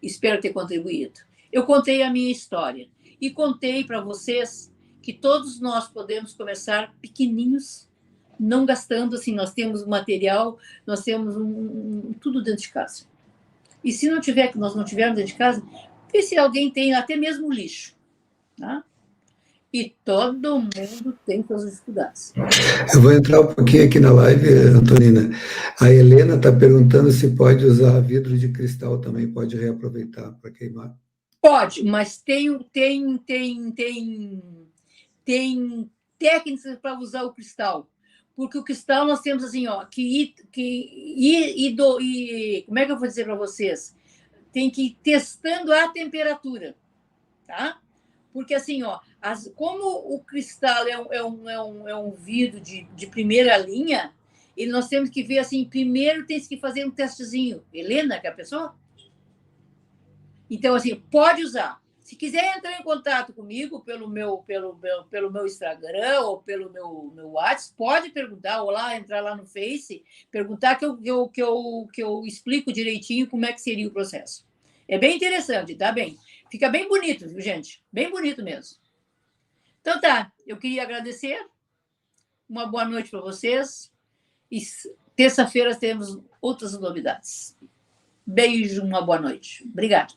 espero ter contribuído. Eu contei a minha história e contei para vocês que todos nós podemos começar pequenininhos, não gastando, assim, nós temos material, nós temos tudo dentro de casa. E se nós não tivermos dentro de casa, vê se alguém tem até mesmo lixo, tá? E todo mundo tem suas dificuldades. Eu vou entrar um pouquinho aqui na live, Antonina. A Helena está perguntando se pode usar vidro de cristal também, pode reaproveitar para queimar. Pode, mas tem técnicas para usar o cristal. Porque o cristal nós temos assim, ó, como é que eu vou dizer para vocês? Tem que ir testando a temperatura, tá? Porque assim, ó, como o cristal é um vidro de primeira linha, e nós temos que ver assim, primeiro tem que fazer um testezinho. Helena, que é a pessoa? Então, assim, pode usar. Se quiser entrar em contato comigo pelo meu Instagram ou pelo meu WhatsApp, pode perguntar, ou lá, entrar lá no Face, perguntar que eu explico direitinho como é que seria o processo. É bem interessante, tá bem? Fica bem bonito, viu, gente? Bem bonito mesmo. Então tá, eu queria agradecer. Uma boa noite para vocês. E terça-feira temos outras novidades. Beijo, uma boa noite. Obrigada.